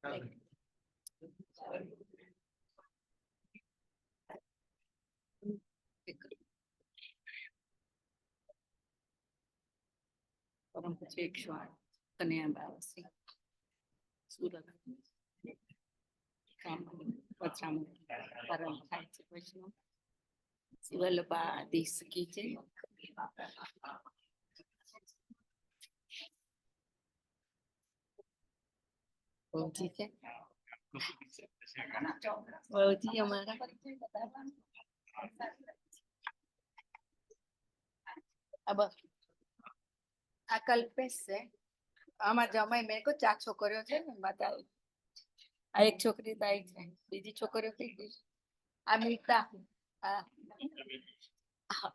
પરમ પૂજ્ય 108 કન્યા બાવાસી સુરત પરમ થાય છે વૈષ્ણવ શિવલપાધીશ કી છે. બહુજી છે બહુજી અમારા अब આ કલ્પેશ છે આમાં જમાઈ મેં કો 4 છોકરીઓ છે ને બતાવી આ એક છોકરી તો આવી છે બીજી છોકરીઓ કઈ ગઈ આ મીતા હા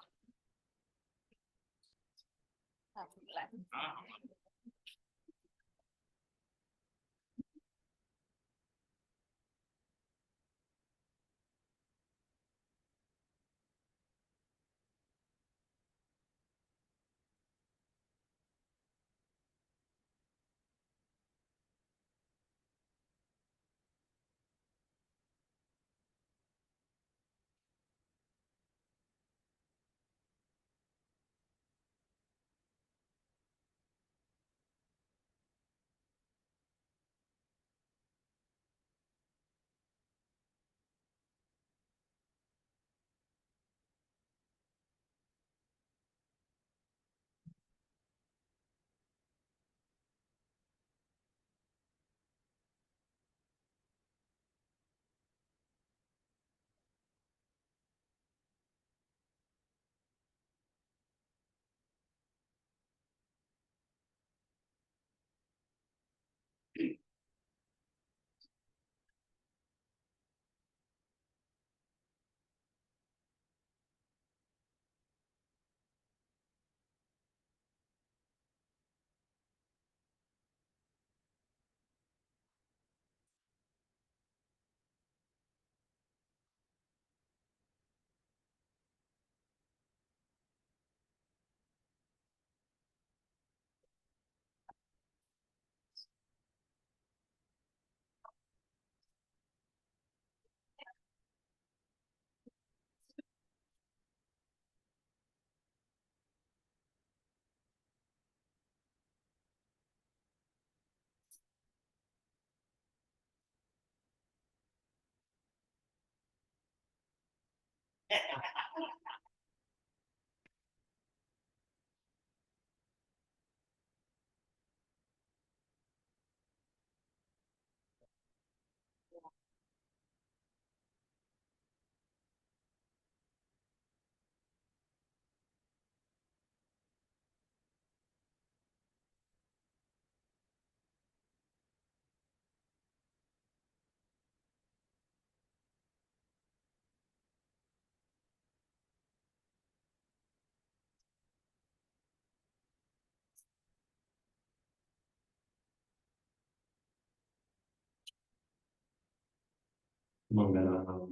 Mangalanam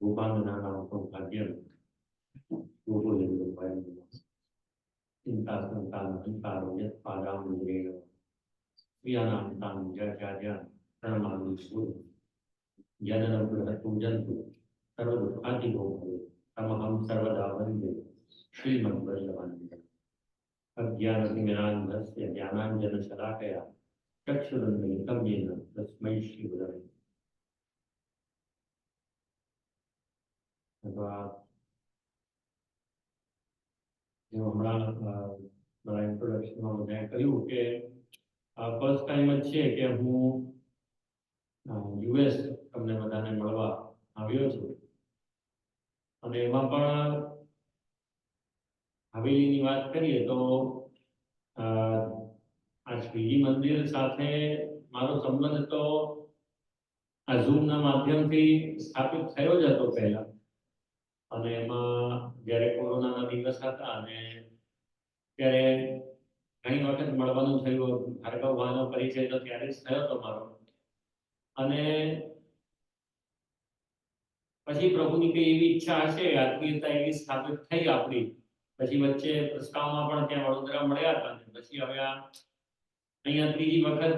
Upandanam Bhagyam Upulim Bayam Intasantan Intaro Yat Padam Mudrega Vianam Tan Jajajan Taraman Suru Yanam Pujantu Sarvadu Antiko Tamaham Sarvadavande Sriman Vajavananda Agyana Singanan Dasya Yanan Jana Salakaya Chakshurandam Yena Tasmai Shivadam હમણાં મારા ઇન્ટ્રોડક્શનમાં મેં કહ્યું કે first time જ છે કે હું US તમને બધાને મળવા આવ્યો છું અને એમાં પણ હવેલીની વાત કરીએ તો આ શ્રીજી મંદિર સાથે મારો સંબંધ તો આ ઝૂમના માધ્યમથી સ્થાપિત થયો જ હતો પહેલા અને એમાં જ્યારે કોરોનાના દિવસ હતા અને ત્યારે ઘણી વખત મળવાનું થયું ભાર્ગવ ભાઈનો પરિચય તો ત્યારે જ થયો હતો મારો અને પછી પ્રભુની કઈ એવી ઈચ્છા હશે આત્મીયતા એવી સ્થાપિત થઈ આપણી પછી વચ્ચે પ્રસ્તાવમાં પણ ત્યાં વડોદરા મળ્યા હતા અને પછી હવે આ અહીંયા ત્રીજી વખત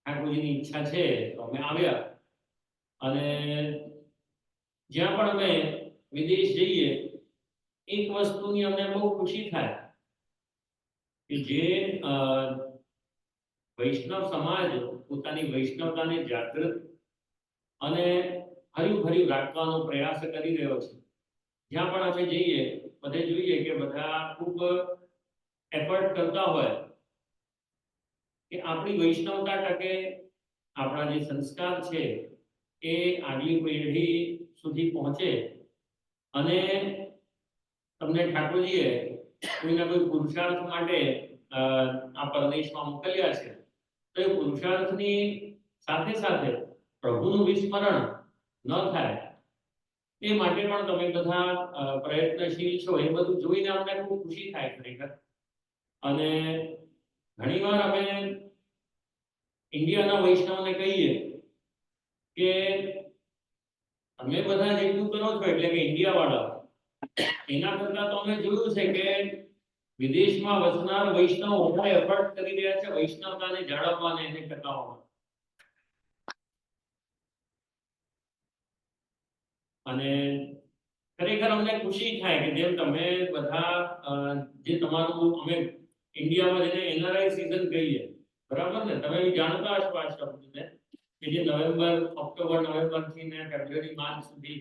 ઠાકોરજીની ઈચ્છા છે તો અમે આવ્યા અને જ્યાં પણ અમે વિદેશ જઈએ એક વસ્તુની અમને બહુ ખુશી થાય કે જે વૈષ્ણવ સમાજ પોતાની વૈષ્ણવતાને જાગૃત અને હર્યું ભર્યું રાખવાનો પ્રયાસ કરી રહ્યો છે. જ્યાં પણ અમે જઈએ બધે જોઈએ કે બધા ખૂબ એફર્ટ કરતા હોય કે આપણી વૈષ્ણવતા ટકે, આપણા જે સંસ્કાર છે એ આગલી પેઢી સુધી પહોંચે અને તમને ઠાકોરજીએ કોઈના કોઈ પુરુષાર્થ માટે આ પરદેશમાં મોકલ્યા છે તો એ પુરુષાર્થની સાથે સાથે પ્રભુનું વિસ્મરણ ન થાય એ માટે પણ તમે બધા પ્રયત્નશીલ છો. એ બધું જોઈને અમને ખૂબ ખુશી થાય ખરેખર. અને ઘણીવાર અમે ઇન્ડિયાના વૈષ્ણવને કહીએ કે તમે બધા જેટલું કરો છો એટલે કે ઇન્ડિયા વાળા એના કરતા તો અમે જોયું છે કે વિદેશમાં વસનાર વૈષ્ણવ વધારે એફર્ટ કરી રહ્યા છે વૈષ્ણવતાને જાળવવાને એને ટકાવવામાં. અને ખરેખર અમને ખુશી થાય કે જેમ તમે બધા જે તમારું અમે ઇન્ડિયામાં જેને એનઆરઆઈ સીઝન કહીએ, બરાબર ને? તમે જાણતા હશો આ શબ્દને કે જે નવેમ્બર, ઓક્ટોબર, નવેમ્બર થી ને ફેબ્રુઆરી, માર્ચ સુધી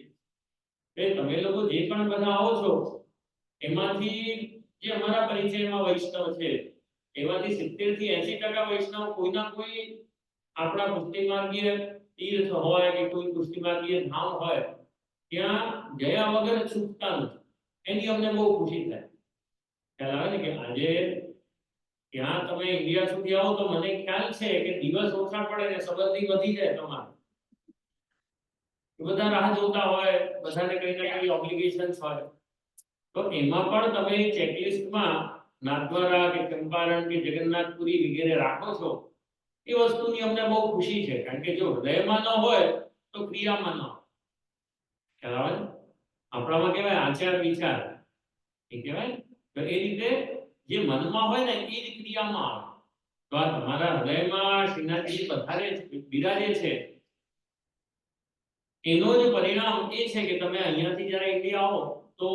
એ તમે લોકો જે પણ બધા આવો છો એમાંથી જે અમારા પરિચયમાં વૈષ્ણવ છે એમાંથી 70 થી 80% વૈષ્ણવ કોઈના કોઈ આપણા પુષ્ટિમાર્ગીય તીર્થ હોય કે કોઈ પુષ્ટિમાર્ગીય ધામ હોય ત્યાં ગયા વગર છૂટતા નથી. એની અમને બહુ ખુશી થાય. ખ્યાલ આવે ને કે આજે ત્યાં તમે ઇન્ડિયા સુધી આવો તો મને ખ્યાલ છે કે દિવસ ઓછા પડે ને સંબંધી વધી જાય તમારે. બધા રાહ જોતા હોય, બધાને કઈ ના કઈ ઓબ્લિગેશન્સ હોય, તો એમાં પણ તમે ચેકલિસ્ટમાં નાથદ્વારા કે ચંપારણ કે જગન્નાથપુરી વગેરે રાખો છો એ વસ્તુની અમને બહુ ખુશી છે. કારણ કે જો હૃદયમાં ન હોય તો ક્રિયામાં ન હોય. ખ્યાલ આવે ને? આપણામાં કહેવાય આચાર વિચાર એ કહેવાય. તો એ રીતે જે મનમાં હોય ને એ જ ક્રિયામાં આવે. તો આ તમારા હૃદયમાં શ્રીનાથજી પધારે બિરાજે છે એનો જ પરિણામ એ છે કે તમે અહીંયાથી જ્યારે ઇન્ડિયા આવો તો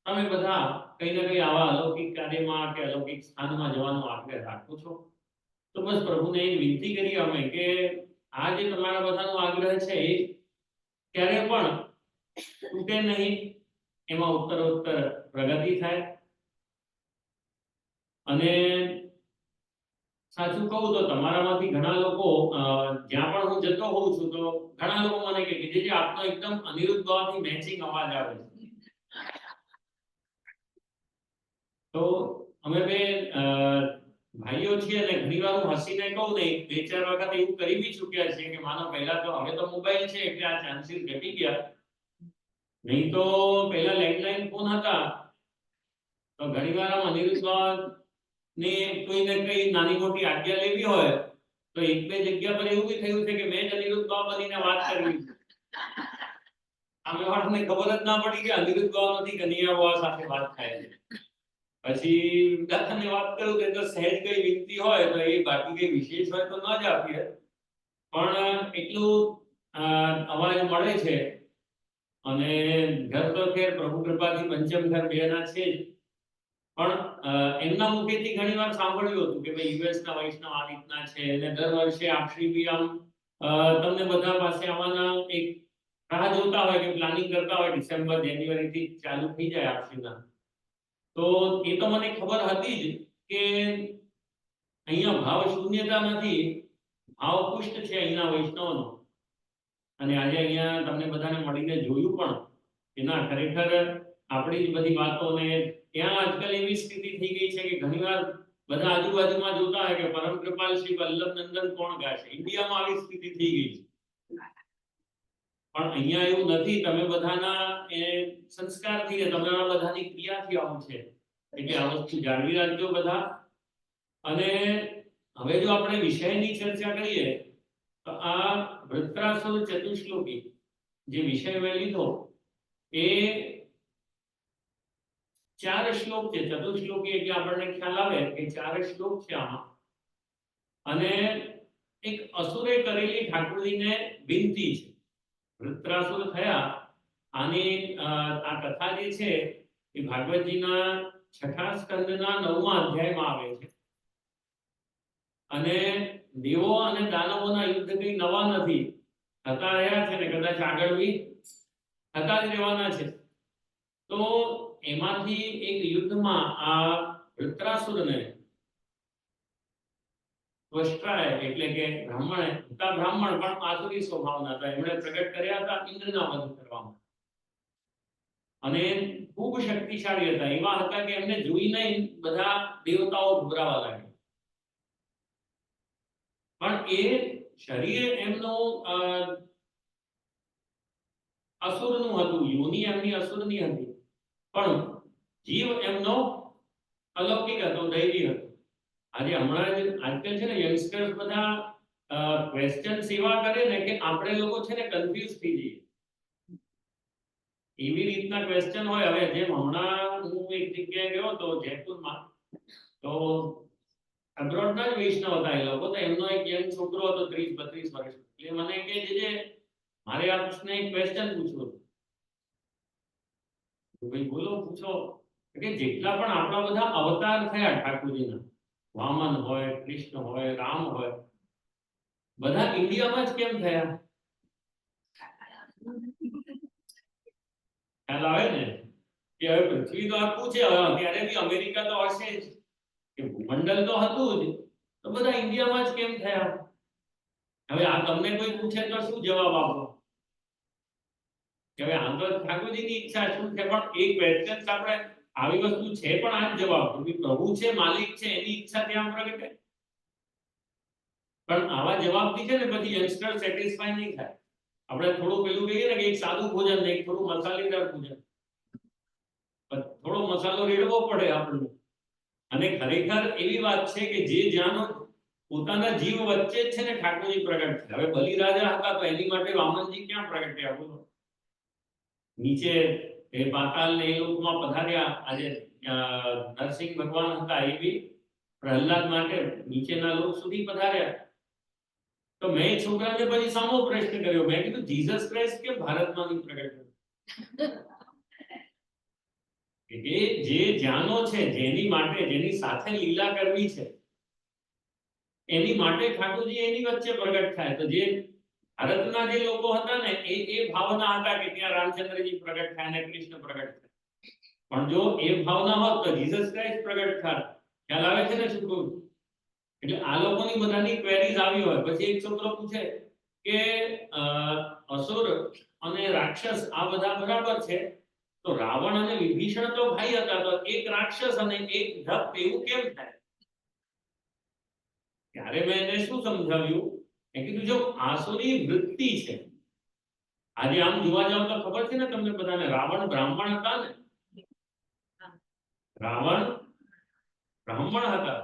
તમે બધા કઈ ના કઈ આવા અલૌકિક કાર્યમાં કે અલૌકિક સ્થાનમાં જવાનો આગ્રહ રાખો છો. તો બસ પ્રભુને એક વિનંતી કરી અમે કે આ જે તમારા બધાનો આગ્રહ છે એ ક્યારે પણ તૂટે નહીં, એમાં ઉત્તરોત્તર પ્રગતિ થાય. અને સાચું કહું તો તમારામાંથી ઘણા લોકો જ્યાં પણ હું જતો હોઉં છું તો ઘણા લોકો મને કહે કે જે આપનો એકદમ અનિરુદ્ધ ભાવથી મેચિંગ અવાજ આવે છે. તો અમે બે ભાઈઓ છીએ અને ઘણીવાર હું હસીને કહું ને 2-4 વખત એવું કરી બી ચૂક્યા છે કે માનો પહેલા તો હવે તો મોબાઈલ છે એટલે આ ચાન્સીસ ઘટી ગયા, નહીં તો પહેલા લેન્ડલાઈન ફોન હતા તો ઘણીવાર આમ અનિરુદ્ધ ભાવ ને કોઈને કઈ નાની મોટી આજ્ઞા લેવી હોય તો એક બે જગ્યા પર એવું બી થયું છે કે મેં જ અનિરુદ્ધ ભાવ બનીને વાત કરવી છે. આમે વાળાને ખબર જ ના પડી કે અનિરુદ્ધ ભાવ નથી કનૈયા ભાવ સાથે વાત થાય છે. પછી દાદાને વાત કરું તો સહેજ કઈ વિનંતી હોય તો એ બાકી કઈ વિશેષ હોય તો ન જ આપીએ, પણ એટલું અવાજ મળે છે. અને ઘર તો ખેર પ્રભુ કૃપાથી પંચમ ઘર બેના છે જ, પણ એમના મુખેથી ઘણીવાર સાંભળ્યું હતું કે ભાઈ યુએસ ના વૈષ્ણવ આ રીતના છે અને દર વર્ષે આપશ્રી બી આમ તમને બધા પાસે આવવાના એક રાહ જોતા હોય કે પ્લાનિંગ કરતા હોય ડિસેમ્બર જાન્યુઆરી થી ચાલુ થઈ જાય આપશ્રીના. તો એ તો મને ખબર હતી જ કે અહીંયા ભાવ શૂન્યતા નથી, ભાવ પુષ્ટ છે અહીંના વૈષ્ણવનો. અને આજે અહીંયા તમને બધાને મળીને જોયું પણ કે ના ખરેખર આપણી જ બધી વાતોને ત્યાં આજકાલ એવી સ્થિતિ થઈ ગઈ છે કે ઘણીવાર બધા આજુબાજુમાં જોતા હોય કે પરમ કૃપાલ શ્રી વલ્લભ નંદન કોણ ગાશે. ઇન્ડિયામાં આવી સ્થિતિ થઈ ગઈ છે, પણ અહીંયા એવું નથી. તમે બધાના એ સંસ્કારથી ને તમારા બધાની ક્રિયાથી આવું છે એટલે આ વસ્તુ જાળવી રાખજો બધા. અને હવે જો આપણે વિષયની ચર્ચા કરીએ તો આ વૃત્રાસુર ચતુશ્લોકી જે વિષય મેં લીધો એ 4 શ્લોક છે. ચતુશ્લોકી એટલે આપણને ખ્યાલ આવે કે 4 શ્લોક છે આમાં. અને એક અસુરે કરેલી ઠાકોરજીને વિનંતી છે. વૃત્રાસુર થયા. આની આ કથા જે છે એ ભાગવતજીના 6થા સ્કંદના 9મા અધ્યાયમાં આવે છે. અને દેવો અને દાનવોના યુદ્ધ કઈ નવા નથી, થતા રહ્યા છે ને કદાચ આગળ બી થતા જ રહેવાના છે. તો એમાંથી એક યુદ્ધમાં આ વૃત્રાસુરને ત્વષ્ટાએ એટલે કે બ્રાહ્મણે, હતા બ્રાહ્મણ પણ આસુરી સ્વભાવના હતા, એમણે પ્રગટ કર્યા હતા ઇન્દ્રના વધ કરવામાં. અને ખૂબ શક્તિશાળી હતા, એવા હતા કે એમને જોઈને બધા દેવતાઓ ગભરાવા લાગ્યા. પણ એ શરીર એમનું અસુરનું હતું, યોનિ એમની અસુરની હતી, પણ જીવ એમનો અલૌકિક હતો, દૈવી હતો. આજે હમણાં જ આજકાલ છે ને યંગસ્ટર્સ બધા ક્વેશ્ચન્સ એવા કરે ને કે આપણે લોકો છે ને કન્ફ્યુઝ થઈ જઈએ. એવી રીતના ક્વેશ્ચન હોય. હવે જેમ હમણાં હું એક જગ્યાએ ગયો તો જયપુરમાં, તો અબ્રોડના જ વૈષ્ણવ હતા એ લોકો. તો એમનો એક યંગ છોકરો હતો 30-32 વર્ષનો. એટલે મને કે જે મારે આપને એક ક્વેશ્ચન પૂછવો છે. તો ભાઈ બોલો, પૂછો. કે જેટલા પણ આપણા બધા અવતાર થયા ઠાકોરજીના, વામન હોય, કૃષ્ણ હોય, રામ હોય, બધા ઇન્ડિયામાં જ કેમ થયા? ખ્યાલ આવે ને કે હવે પૃથ્વી તો આખું છે, હવે અત્યારે બી અમેરિકા તો હશે જ, કે ભૂમંડળ તો હતું જ, તો બધા ઇન્ડિયામાં જ કેમ થયા? હવે આ તમને કોઈ પૂછે તો શું જવાબ આપો? કે હવે આ તો ઠાકોરજીની ઈચ્છા શું છે, પણ એક ક્વેશ્ચન આપણે આવી વસ્તુ છે પણ આ જ જવાબ કે પ્રભુ છે, માલિક છે, એની ઈચ્છા ત્યાં પ્રગટે. પણ આવા જવાબથી છે ને પછી યંગસ્ટર સેટિસ્ફાઈ નહીં થાય. આપણે થોડું પેલું કહીએ ને કે એક સાદું ભોજન ને એક થોડું મસાલેદાર ભોજન, થોડો મસાલો રેડવો પડે આપણને. અને ખરેખર એવી વાત છે કે જે જ્યાંનો પોતાના જીવ વચ્ચે જ છે ને ઠાકોરજી પ્રગટ થયા. હવે બલિરાજા હતા તો એની માટે વામનજી ક્યાં પ્રગટ્યા બોલો? નીચે એ પાતાલ ને એ લોકમાં પધાર્યા. આજે નરસિંહ ભગવાન હતા એ બી પ્રહલાદ માટે નીચેના લોક સુધી પધાર્યા. તો મેં છોકરાને પછી સામો પ્રશ્ન કર્યો. મેં કીધું જીસસ ક્રાઇસ્ટ કેમ ભારતમાં નહીં પ્રગટ થયો? કે જે જ્ઞાનો છે, જેની માટે, જેની સાથે લીલા કરવી છે, એની માટે ઠાકોરજી એની વચ્ચે પ્રગટ થાય. તો જે ભારતના જે લોકો હતા ને એ ભાવના હતા કે ત્યાં રામચંદ્રજી પ્રગટ થાય અને કૃષ્ણ પ્રગટ થાય. પણ જો એ ભાવના હોત તો જીસસ ક્રાઇસ્ટ પ્રગટ થાય. ખ્યાલ આવે છે ને શું કહું? એટલે આ લોકોની બધાની ક્વેરીઝ આવી હોય. પછી એક છોકરો પૂછે કે અસુર અને રાક્ષસ આ બધા બરાબર છે, તો રાવણ અને વિભીષણ તો ભાઈ હતા, તો એક રાક્ષસ અને એક ધપ એવું કેમ થાય? ત્યારે મેં એને શું સમજાવ્યું? મેં કીધું જો આસુરી વૃત્તિ છે, આજે આમ જોવા જાવ તો ખબર છે ને તમને બધાને, રાવણ બ્રાહ્મણ હતા ને? રાવણ બ્રાહ્મણ હતા.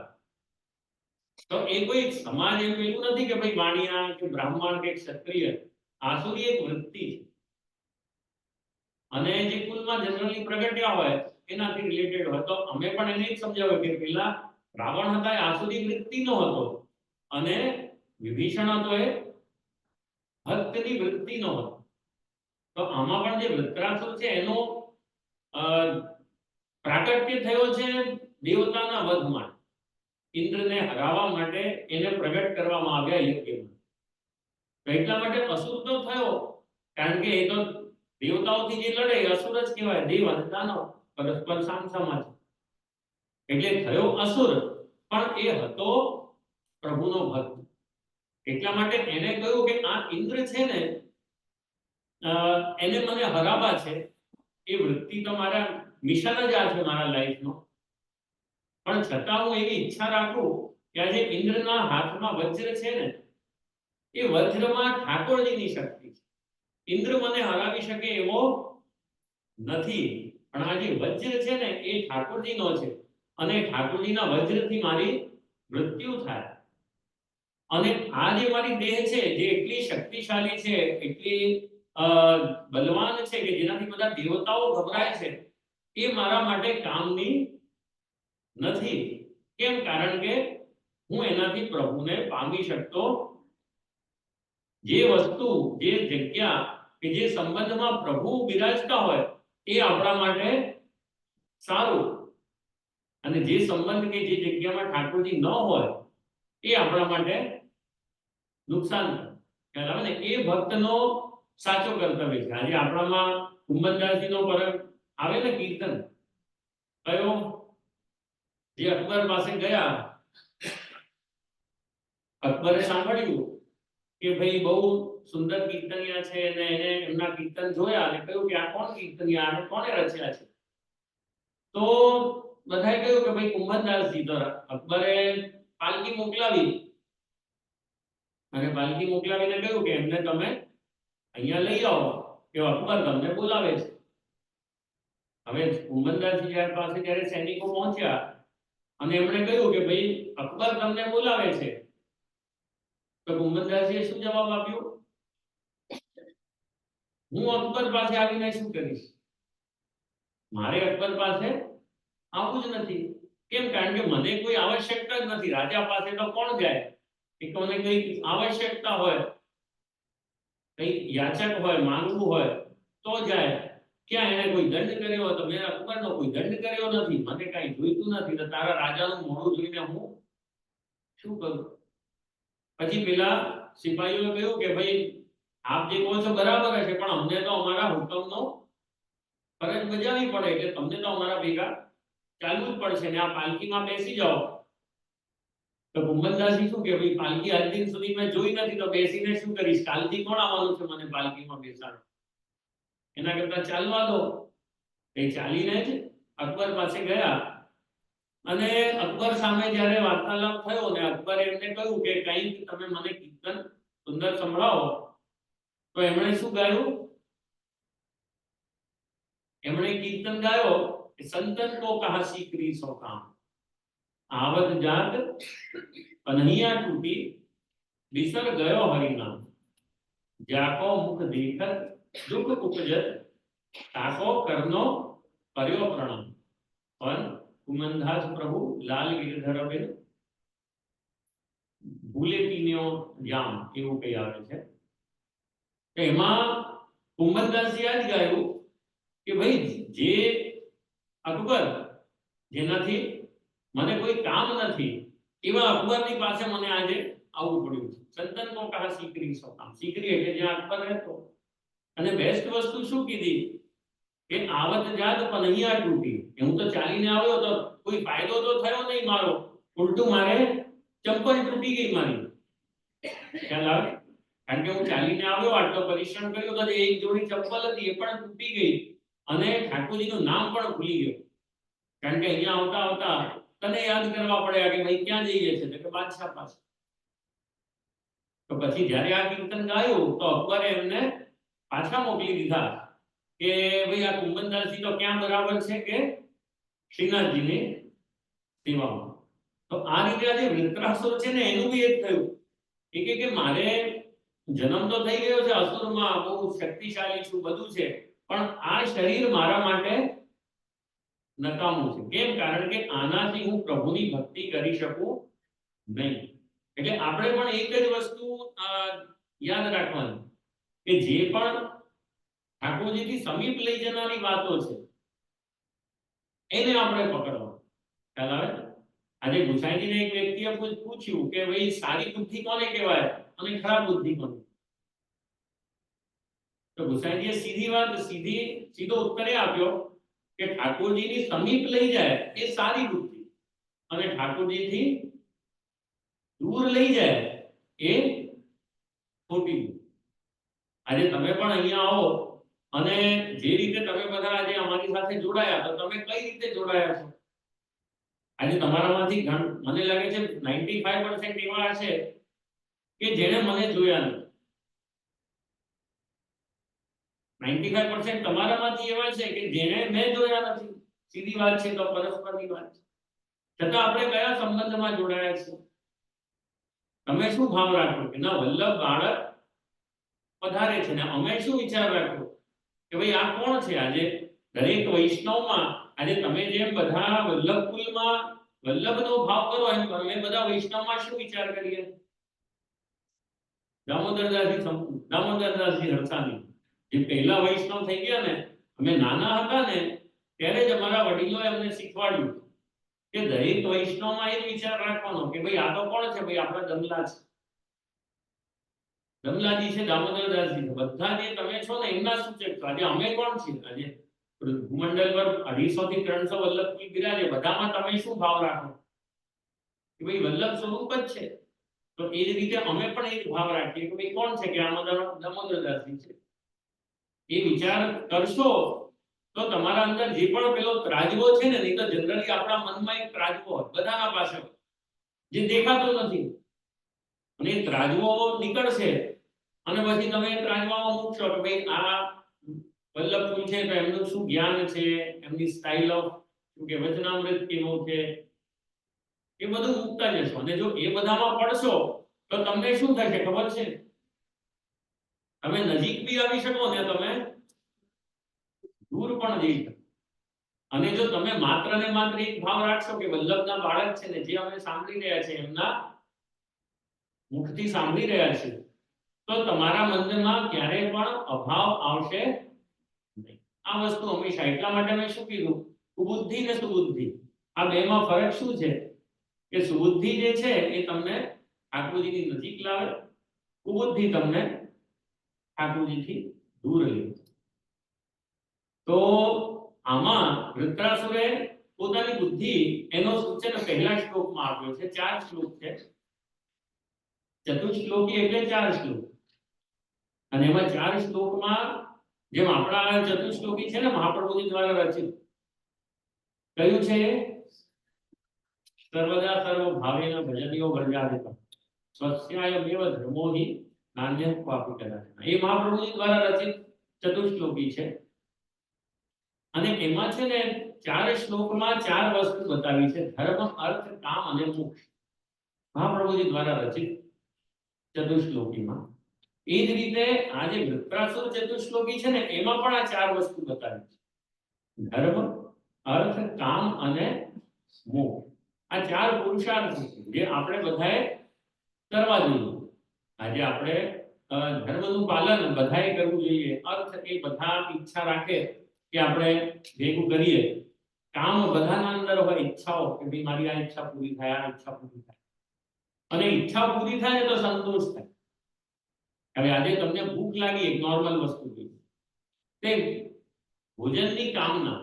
તો એ કોઈ સમાજ એવું એવું નથી કે ભાઈ વાણિયા કે બ્રાહ્મણ કે ક્ષત્રિય. આસુરી એક વૃત્તિ છે. અને જે કુલમાં જનરલી પ્રગટ્યા હોય એનાથી રિલેટેડ હોય. તો અમે પણ એને જ સમજાવ્યું કે પેલા રાવણ હતા એ આસુરી વૃત્તિનો હતો, અને વિભીષણ હતો એ ભક્તની વૃત્તિનો હતો. તો આમાં પણ જે વૃત્રાસુર છે એનો પ્રાગટ્ય થયો છે દેવતાના વધમાં. ઇન્દ્રને હરાવવા માટે એને પ્રગટ કરવામાં આવ્યા યજ્ઞમાં. તો એટલા માટે અસુર તો થયો, કારણ કે એ તો દેવતાઓથી જે લડે અસુર જ કહેવાય. દેવ અને દાનવ પરસ્પર સામસામા છે. એટલે થયો અસુર, પણ એ હતો પ્રભુનો ભક્ત. એટલા માટે એને કહ્યું કે આ ઇન્દ્ર છે ને એને મને હરાવવા છે. એ વૃત્તિ તો મારા મિશન જ આ છે મારા લાઈફનો. પણ છતાં હું એવી ઈચ્છા રાખું કે આજે ઇન્દ્રના હાથમાં વજ્ર છે ને, એ વજ્રમાં ઠાકોરજીની શક્તિ છે. ઇન્દ્ર મને હરાવી શકે એવો નથી, પણ આ જે વજ્ર છે ને એ ઠાકોરજીનો છે, અને ઠાકોરજીના વજ્રથી મારી મૃત્યુ થાય. અને આ જે મારી દેહ છે જે એટલી શક્તિશાળી છે, એટલી બલવાન છે કે જેનાથી બધા દેવતાઓ ગભરાય છે, એ મારા માટે કામની નથી. કેમ? કારણ કે હું એનાથી પ્રભુને પામી શકતો જે વસ્તુ જે જગ્યા કે જે સંબંધમાં પ્રભુ બિરાજતા હોય એ આપણા માટે સારું, અને જે સંબંધ કે જે જગ્યામાં ઠાકોરજી ન હોય એ આપણા માટે નુકસાન ખ્યાલ આવે ને, એ ભક્તનો સાચો કર્તવ્ય છે. આજે આપણામાં કુંભદાસજીનો પરમ આવે ને કીર્તન કયો, જે અકબર પાસે ગયા, અકબરે સાંભળ્યું કે ભાઈ બહુ સુંદર કીર્તનિયા છે અને એને એમના કીર્તન જોયા અને કહ્યું કે આ કોણ કીર્તનિયા, આને કોણે રચ્યા છે? તો બધાએ કહ્યું કે ભાઈ કુંભદાસજી. તો અકબરે પાલકી મોકલાવી અને પાલકી મોકલાવીને કહ્યું કે એમને તમે અહીંયા લઈ આવો કે અકબર તમને બોલાવે છે. હવે કુંભદાસજી જ્યારે પાસે જ્યારે સૈનિકો પહોંચ્યા અને એમણે કહ્યું કે ભાઈ અકબર તમને બોલાવે છે, તો કુંભદાસજીએ શું જવાબ આપ્યો? હું અકબર પાસે આવીને શું કરીશ? મારે અકબર પાસે આવું જ નથી. કેમ? કારણ કે મને કોઈ આવશ્યકતા જ નથી. રાજા પાસે તો કોણ જાય? કે કોને કઈ આવશ્યકતા હોય, કઈ યાચક હોય, માંગવું હોય તો જાય. ક્યાં એને કોઈ દંડ કર્યો હોય? તો મેં અકબરનો કોઈ દંડ કર્યો નથી, મને કઈ જોઈતું નથી. તો તારા રાજાનું મોઢું જોઈને હું શું કરું? પછી પેલા સિપાહીઓએ કહ્યું કે ભાઈ આપ જે કહો છો બરાબર છે, પણ અમને તો અમારા હુકમનો ફરજ બજાવવી પડે, એટલે તમને તો અમારા ભેગા ચાલવું જ પડશે ને આ પાલકીમાં બેસી જાઓ. તો કુંભદાસજી શું કે ભાઈ પાલકી આજ દિન સુધી મેં જોઈ નથી, તો બેસીને શું કરીશ? કાલથી કોણ આવવાનું છે મને પાલકીમાં બેસાડો? એના કરતા ચાલવા દો. એ ચાલીને જ અકબર પાસે ગયા અને અકબર સામે જ્યારે વાર્તાલાપ થયો ને અકબરે એમને કહ્યું કે કંઈક તમે મને કીર્તન સુંદર સંભળાવો. તો એમણે શું ગાયું? એમણે કીર્તન ગાયો કે સંતન કો કહા સીકરી સો કામ, आवत जात कन्हैया टूटी, बिसर गयो हरिनाम, जाको मुख देखत दुख उपजत, ताको करनो कर्यो प्रणाम. પણ કુમનદાસ પ્રભુ લાલ ગિરધર બિન ભૂલે પીન્યો જામ એવું કઈ આવે છે. એમાં કુમનદાસજી આ જ ગાયું કે ભાઈ જે અકબર જેનાથી મને કોઈ કામ નથી એવા અકબરની પાસે મને આજે આવવું પડ્યું છે. સંતન કો કહા સીકરી સો કામ. સીકરી એટલે જ્યાં અકબર રહેતો. અને બેસ્ટ વસ્તુ શું કીધી કે આવત જાત કન્હૈયા ટૂટી. હું તો ચાલીને આવ્યો તો કોઈ ફાયદો તો થયો નહીં મારો, ઉલટું મારે ચંપલ તૂટી ગઈ મારી. ખ્યાલ આવે? કારણ કે હું ચાલીને આવ્યો, આટલો પરિશ્રમ કર્યો તો એક જોડી ચંપલ હતી એ પણ તૂટી ગઈ અને ઠાકોરજીનું નામ પણ ભૂલી ગયો. કારણ કે અહીંયા આવતા આવતા તને યાદ કરવા પડ્યા કે ભાઈ ક્યાં જઈએ છે? તો કે બાદશાહ પાસે. તો પછી જ્યારે આ કીર્તન ગાયું તો અકબરે એમને પાછા મોકલી દીધા કે ભાઈ આ કુંભદાસજી તો ક્યાં બરાબર છે કે શ્રીનાથજીની સેવામાં. તો આ રીતે આ જે વૃત્રાસુર છે ને એનું બી એક થયું કે મારે જન્મ તો થઈ ગયો છે અસુરમાં, બહુ શક્તિશાળી છું, બધું છે, પણ આ શરીર મારા માટે નકામું છે. કેમ? કારણ કે આનાથી હું પ્રભુની ભક્તિ કરી શકું નહીં. એટલે આપણે પણ એક જ વસ્તુ યાદ રાખવાની કે જે પણ ઠાકોરજીથી સમીપ લઈ જનારી વાતો છે એને આપણે પકડવા. ખ્યાલ આવે? આજે ગુસાઈજીને એક વ્યક્તિએ પૂછ્યું કે ભાઈ સારી બુદ્ધિ કોને કહેવાય અને ખરાબ બુદ્ધિ કોને? તો ગુસાઈજીએ સીધો ઉત્તર આપ્યો કે ઠાકોરજીની સમીપ લઈ જાય એ સારી બુદ્ધિ અને ઠાકોરજીથી દૂર લઈ જાય એ ખોટી બુદ્ધિ. આજે તમે પણ અહીંયા આવો અને જે રીતે તમે બધા આજે અમારી સાથે જોડાયા, તો તમે કઈ રીતે જોડાયા છો? આજે તમારામાંથી મને લાગે છે 95% એવા છે કે જેણે મને જોયા નથી. 95% તમારામાંથી એવા છે કે જેણે મેં જોયા નથી. સીધી વાત છે તો પરસ્પરની વાત છે. છતાં આપણે કયા સંબંધમાં જોડાયા છીએ? તમે શું ભાવ રાખો કે ના વલ્લભ બાળક પધારે છે ને અમે શું વિચાર રાખો કે ભાઈ આ કોણ છે? આજે દરેક વૈષ્ણવમાં આજે તમે જેમ બધા વલ્લભ કુલમાં વલ્લભનો ભાવ કરો એમ અમે બધા વૈષ્ણવમાં શું વિચાર કરીએ? દામોદરદાસજી હરસાની જે પહેલા વૈષ્ણવ થઈ ગયા ને, અમે નાના હતા ને ત્યારે જ અમારા વડીલોએ અમને શીખવાડ્યું કે દરેક વૈષ્ણવમાં એ વિચાર રાખવાનો કે ભાઈ આ તો કોણ છે? ભાઈ આપણા દમલા છે, દમલાજી છે, દામોદરદાસજી છે, બધા જે તમે છો ને એમના સૂચક છો. આજે અમે કોણ છીએ? આજે ભૂમંડળ પર 250 થી 300 વલ્લભ કુલ બિરાજે, બધામાં તમે શું ભાવ રાખો કે ભાઈ વલ્લભ સ્વરૂપ જ છે. તો એ જ રીતે અમે પણ એક ભાવ રાખીએ કે ભાઈ કોણ છે? કે આમાં દામોદરદાસજી છે. એ વિચાર કરશો તો તમારા અંદર જે પણ પેલો ત્રાજવો છે ને, નહીં તો જનરલી આપણા મનમાં એક ત્રાજવો હોય બધાના પાસે જે દેખાતો નથી, અને એ ત્રાજવો નીકળશે અને પછી તમે ત્રાજવામાં મૂકશો કે ભાઈ આ વલ્લભ કુલ છે તો એમનું શું જ્ઞાન છે, એમની સ્ટાઇલ ઓફ શું કે વચનામૃત કેવું છે, એ બધું મૂકતા જશો. અને જો એ બધામાં પડશો તો તમને શું થશે ખબર છે? તમે નજીક બી આવી શકો ને તમે દૂર પણ જઈ શકો. અને જો તમે માત્ર ને માત્ર એક ભાવ રાખશો કે વલ્લભના બાળક છે ને, જે અમે સાંભળી રહ્યા છે એમના મુખથી સાંભળી રહ્યા છે, તો તમારા મનમાં ક્યારેય પણ અભાવ આવશે નહીં. આ વસ્તુ હંમેશા, એટલા માટે મેં શું કીધું, કુબુદ્ધિ ને સુબુદ્ધિ, આ બેમાં ફરક શું છે કે સુબુદ્ધિ જે છે એ તમને ઠાકોરજીની નજીક લાવે, કુબુદ્ધિ તમને ઠાકોરજીથી દૂર લે. તો આમાં વૃત્રાસુરે પોતાની બુદ્ધિ એનો સૂચન પહેલા શ્લોકમાં આપ્યો છે. 4 શ્લોક છે, ચતુશ્લોકી એટલે 4 શ્લોક. અને એમાં 4 શ્લોકમાં જેમ આપણા ચતુશ્લોકી છે ને મહાપ્રભુજી દ્વારા રચિત, કયું છે? સર્વદા સર્વ ભાવેન ભજનીયો વર્જાદિક સ્વસ્યાય મેવ ધર્મો હિ નાન્ય ક્વાપી કદાચન. એ મહાપ્રભુજી દ્વારા રચિત ચતુશ્લોકી છે. અને એમાં છે ને 4 શ્લોકમાં 4 વસ્તુ બતાવી છે: ધર્મ, અર્થ, કામ અને મોક્ષ. મહાપ્રભુજી દ્વારા રચિત ચતુશ્લોકીમાં. એ જ રીતે આ જે વૃત્રાસુર ચતુશ્લોકી છે ને એમાં પણ આ 4 વસ્તુ બતાવી છે: ધર્મ, અર્થ, કામ અને મોક્ષ. આ 4 પુરુષાર્થ છે જે આપણે બધાએ કરવા જોઈએ. આજે આપણે ધર્મનું પાલન બધાએ કરવું જોઈએ. અર્થ એ બધા ઈચ્છા રાખે કે આપણે ભેગું કરીએ. કામ બધાના અંદર હોય, ઈચ્છાઓ કે ભાઈ મારી આ ઈચ્છા પૂરી થાય, આ ઈચ્છા પૂરી થાય. અને ઈચ્છા પૂરી થાય તો સંતોષ થાય. હવે આજે તમને ભૂખ લાગી, એક નોર્મલ વસ્તુ છે, તે ભોજનની કામના.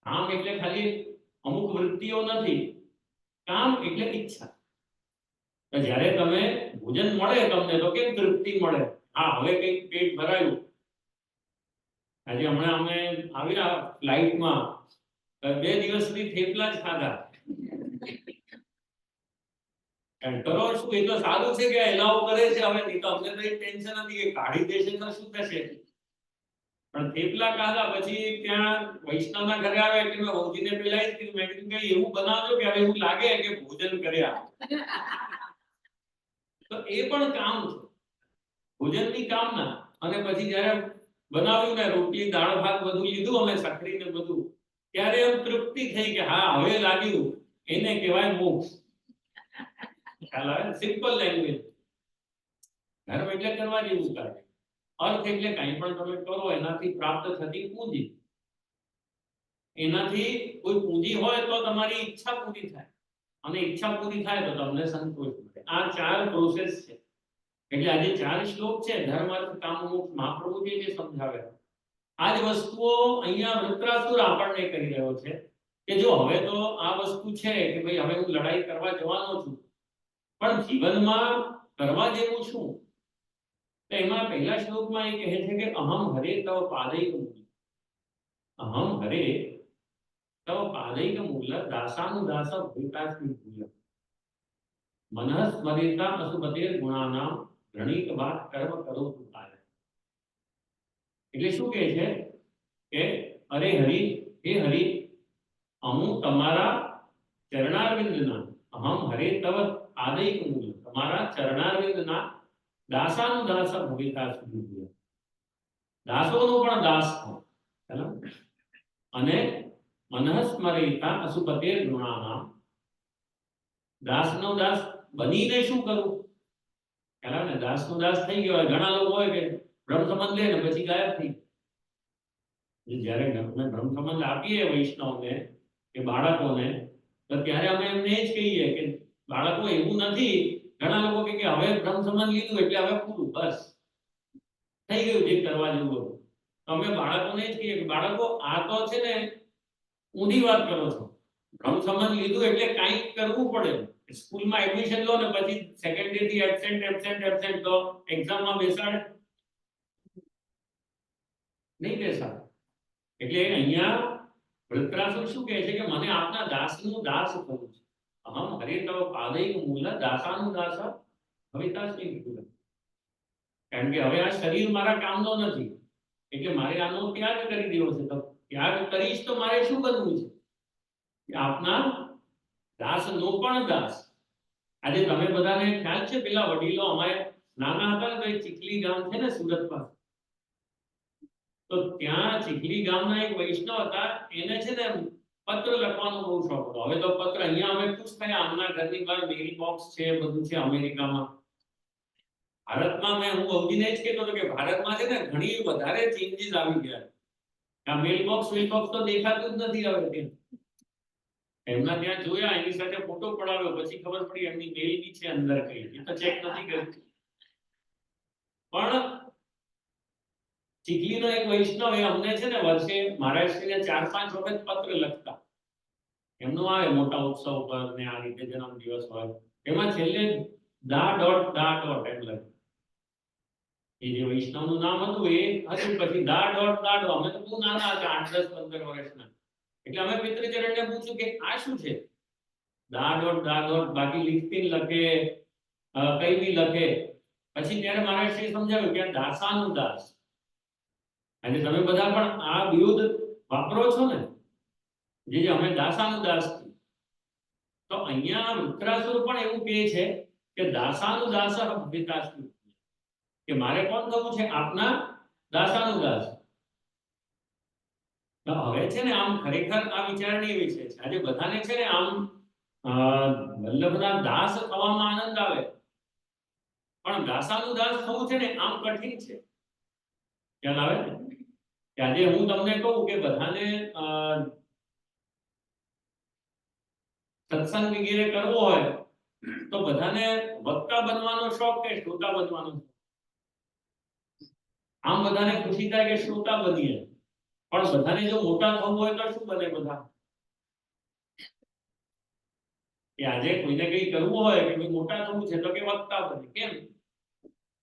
કામ એટલે ખાલી અમુક વૃત્તિઓ નથી, કામ એટલે ઈચ્છા. તો જ્યારે તમે ભોજન મળે તમને તો કેમ તૃપ્તિ મળે? હા, હવે કંઈક પેટ ભરાયું. આજે હમણાં અમે આવ્યા ફ્લાઇટમાં, 2 દિવસ સુધી થેપલા જ ખાધા. કરો શું? એ તો સારું છે કે એલાઉ કરે છે. હવે નહીં તો અમને તો એક ટેન્શન હતી કે કાઢી દેશે તો શું થશે. પણ થેપલા ખાધા પછી ત્યાં વૈષ્ણવના ઘરે આવે એટલે મેં વહુજીને પેલા જ કીધું, મેં કીધું કે એવું બનાવજો કે હવે એવું લાગે કે ભોજન કર્યા. તો એ પણ કામ છે, ભોજનની કામના. અને પછી જ્યારે બનાવ્યું ને, રોટલી, દાળ, ભાત બધું લીધું અમે, સખરી ને બધું, ત્યારે એમ તૃપ્તિ થઈ કે હા હવે લાગ્યું. એને કહેવાય મોક્ષ. ખ્યાલ આવે? Simple language. ધર્મ એટલે કરવા જેવું કાર્ય. અર્થ એટલે કંઈ પણ તમે કરો એનાથી પ્રાપ્ત થતી પૂંજી. એનાથી કોઈ પૂંજી હોય તો તમારી ઈચ્છા પૂરી થાય, અને ઈચ્છા પૂરી થાય તો તમને સંતોષ મળે. આ 4 પ્રોસેસ છે. એટલે આજે 4 શ્લોક છે, ધર્મ, અર્થ, કામ, મોક્ષ. મહાપ્રભુજી જે સમજાવે આ જ વસ્તુઓ અહીંયા વૃત્રાસુર આપણને કહી રહ્યો છે કે જો હવે તો આ વસ્તુ છે કે ભાઈ હવે હું લડાઈ કરવા જવાનો છું, પણ જીવનમાં કરવા જેવું શું? તો એમાં પહેલા શ્લોકમાં એ કહે છે કે અહમ હરે તવ પાદૈક મૂલ. અહમ હરે તવ પાદૈક મૂલ દાસાનુદાસ ભૂતાસ્મિ ભૂય મનઃ સ્મરેતા અસુપતેર ગુણાનામ રણિક વાત કર્મ કરો તુકાય. એટલે શું કહે છે કે અરે હરિ, હે હરિ, હું તમારા ચરણારવિંદના, અહમ હરે તવ પાદૈક મૂલ, તમારા ચરણારવિંદના દાસાનુદાસ ભવિતા સુધી, દાસોનો પણ દાસ થાવ. અને મનઃ સ્મરેતા અસુપતેર ગુણાનામ, દાસનો દાસ બનીને શું કરવું? ખ્યાલ આવે ને? દાસનો દાસ થઈ ગયો હોય. ઘણા લોકો હોય કે બ્રહ્મ સંબંધ લે ને પછી ગાયબ થઈ જાય. જ્યારે અમે બ્રહ્મ સંબંધ આપીએ વૈષ્ણવને કે બાળકોને, તો ત્યારે અમે એમને જ કહીએ કે બાળકો એવું નથી. ઘણા લોકો કહે કે હવે બ્રહ્મ સંબંધ લીધું એટલે હવે પૂરું, બસ થઈ ગયું જે કરવા જેવું હતું. તો અમે બાળકોને જ કહીએ કે બાળકો આ તો છે ને ઊંધી વાત કરો છો. બ્રહ્મ સંબંધ લીધું એટલે કાંઈક કરવું પડે. સ્કૂલમાં એડમિશન લો ને પછી સેકન્ડ ડે થી એબ્સેન્ટ તો એક્ઝામમાં બેસાડે નહીં બેસાડે. એટલે અહીંયા વૃત્રાસુર શું કહે છે કે મને આપના દાસનું દાસ થવું છે. અહમ હરે તવ પાદૈક મૂલ દાસાનું દાસ ભવિતાસ્મિ વિપુલ. કારણ કે હવે આ શરીર મારા કામનો નથી, એટલે મારે આનો ત્યાગ કરી દેવો છે. તો ત્યાગ કરીશ તો મારે શું કરવું છે? કે આપના દાસનો પણ દાસ. આજે તમે બધાને ખ્યાલ છે, પેલા વડીલો અમારે નાના હતા ને તો એક ચીખલી ગામ છે ને સુરત પાસે, તો ત્યાં ચીખલી ગામના એક વૈષ્ણવ હતા. એને છે ને પત્ર લખવાનો બહુ શોખ હતો. હવે તો પત્ર અહીંયા અમે ખુશ થયા, આમના ઘરની બહાર મેલ બોક્સ છે, બધું છે. અમેરિકામાં, ભારતમાં મેં હું અવજીને જ કહેતો હતો કે ભારતમાં છે ને ઘણી વધારે ચેન્જીસ આવી ગયા. આ મેલ બોક્સ તો દેખાતું જ નથી હવે ત્યાં. એમના ત્યાં જોયા, એની સાથે ફોટો પડાવ્યો, પછી ખબર પડી એમની મેલ બી છે અંદર કઈ, એ તો ચેક નથી કર્યું. પણ ચીખલીનો એક વૈષ્ણવ એ અમને છે ને વર્ષે મહારાષ્ટ્રીને 4-5 વખત પત્ર લખતા. એમનું આવે મોટા ઉત્સવ પર ને આ રીતે જન્મ દિવસ હોય, એમાં છેલ્લે દા. એમ લખે. એ જે વૈષ્ણવનું નામ હતું એ હતું, પછી દા. અમે તો બહુ નાના હતા, 8-10-15 વર્ષના. એટલે અમે પિતૃચરણને પૂછ્યું કે આ શું છે? દા. બાકી લિખતી લખે, કઈ બી લખે. પછી ત્યારે મહારાષ્ટ્રીએ સમજાવ્યું કે દાસાનું દાસ. અને તમે બધા પણ આ વિરુદ્ધ વાપરો છો ને, જે અમે દાસાનું દાસ. તો અહીંયા વૃત્રાસુર પણ એવું કહે છે કે દાસાનું દાસ ભવિતાસ્મિ, કે મારે કોણ થવું છે? આપના દાસાનું દાસ. તો હવે છે ને આમ ખરેખર આ વિચારણી એવી છે, આજે બધાને છે ને આમ વલ્લભના દાસ થવામાં આનંદ આવે, પણ દાસાનું દાસ થવું છે ને આમ કઠિન છે. ખ્યાલ આવે ને? કે આજે હું તમને કહું કે બધાને સત્સંગ વગેરે કરવો હોય તો બધાને વક્તા બનવાનો શોખ કે શ્રોતા બનવાનો? આમ બધાને ખુશી થાય કે શ્રોતા બનીએ, પણ બધાને જો મોટા થવું હોય તો શું બને? બધા કે આજે કોઈને કઈ કરવું હોય કે ભાઈ મોટા થવું છે તો કે વક્તા બને. કેમ?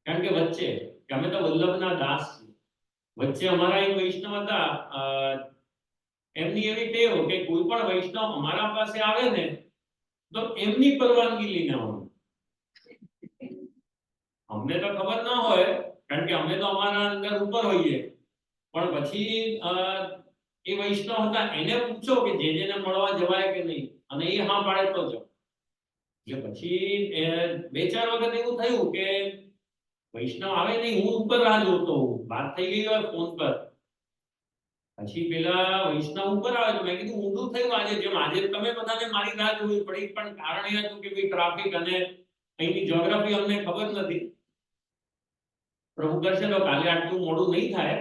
કારણ કે વચ્ચે અમે તો વલ્લભના દાસ છીએ. વચ્ચે અમારા એક વૈષ્ણવ હતા, એમની એવી ટેવ કે કોઈ પણ વૈષ્ણવ અમારા પાસે આવે ને તો એમની પરવાનગી લઈને આવવાનું. અમને તો ખબર ના હોય, કારણ કે અમે તો અમારા અંદર ઉપર હોઈએ. પણ પછી એ વૈષ્ણવ હતા, એને પૂછો કે જેને મળવા જવાય કે નહીં, અને એ હા પાડે તો જાઓ. એટલે પછી 2-4 વખત એવું થયું કે વૈષ્ણવ આવે નહીં, હું ઉપર રાહ જોતો હોઉં, વાત થઈ ગઈ હોય ફોન પર. પછી પેલા વૈષ્ણવ ઉપર આવે તો મેં કીધું ઊંધું થયું આજે, જેમ આજે તમે બધાને મારી રાહ જોવી પડી, પણ કારણ એ હતું કે ભાઈ ટ્રાફિક અને અહીંની જ્યોગ્રાફી અમને ખબર નથી. પ્રભુ કરશે તો કાલે આટલું મોડું નહીં થાય.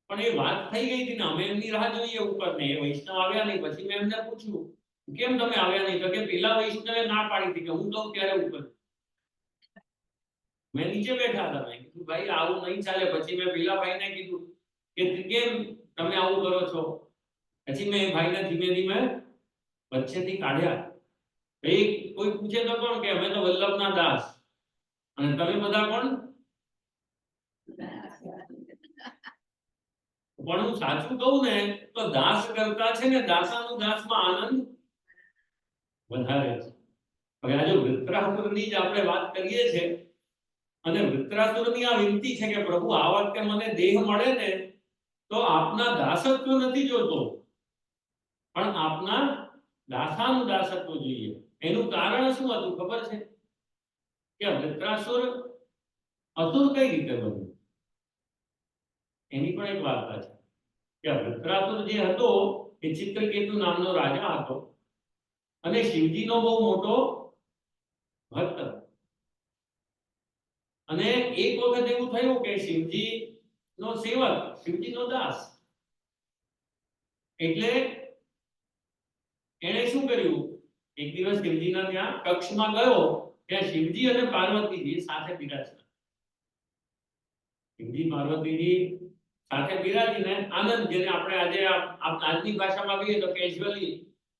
પણ એ વાત થઈ ગઈ હતી ને, અમે એમની રાહ જોઈએ ઉપર ને એ વૈષ્ણવ આવ્યા નહીં. પછી મેં એમને પૂછ્યું કેમ તમે આવ્યા નહીં? તો કે પેલા વૈષ્ણવે ના પાડી હતી કે હું કહું ત્યારે ઉપર. મેં નીચે બેઠા હતા. મેં કીધું ભાઈ આવું નહીં ચાલે. પછી મેં પેલા ભાઈને કીધું કે કેમ તમે આવું કરો છો? પછી મેં ભાઈને ધીમે ધીમે વચ્ચેથી કાઢ્યા. ભાઈ કોઈ પૂછે તો કોણ કે અમે તો વલ્લભના દાસ, અને તમે બધા કોણ? પણ હું સાચું કહું ને તો દાસ કરતા છે ને દાસાનું દાસમાં આનંદ વધારે છે. હવે આજે વૃત્રાસુરની જ આપણે વાત કરીએ છીએ, અને વૃત્રાસુરની આ વિનંતી છે કે પ્રભુ આ વખતે મને દેહ મળે ને તો આપના દાસત્વ નથી જોતો, પણ આપના દાસાનું દાસત્વ જોઈએ. એનું કારણ શું હતું ખબર છે? કે વૃત્રાસુર અસુર કઈ રીતે બન્યો એની પણ એક વાર્તા છે. કે વૃત્રાસુર જે હતો એ ચિત્રકેતુ નામનો રાજા હતો. અને શિવજીનો બહુ મોટો ભક્ત. અને એક વખત એવું થયું કે શિવજી નો સેવક, શિવજીનો દાસ, એટલે એણે શું કર્યું, એક દિવસ શિવજીના ત્યાં કક્ષમાં ગયો, ત્યાં શિવજી અને પાર્વતીજી સાથે બિરાજતા. શિવજી પાર્વતીજી સાથે બિરાજીને આનંદ, જેને આપણે આજે આજની ભાષામાં કહીએ તો કેઝ્યુઅલી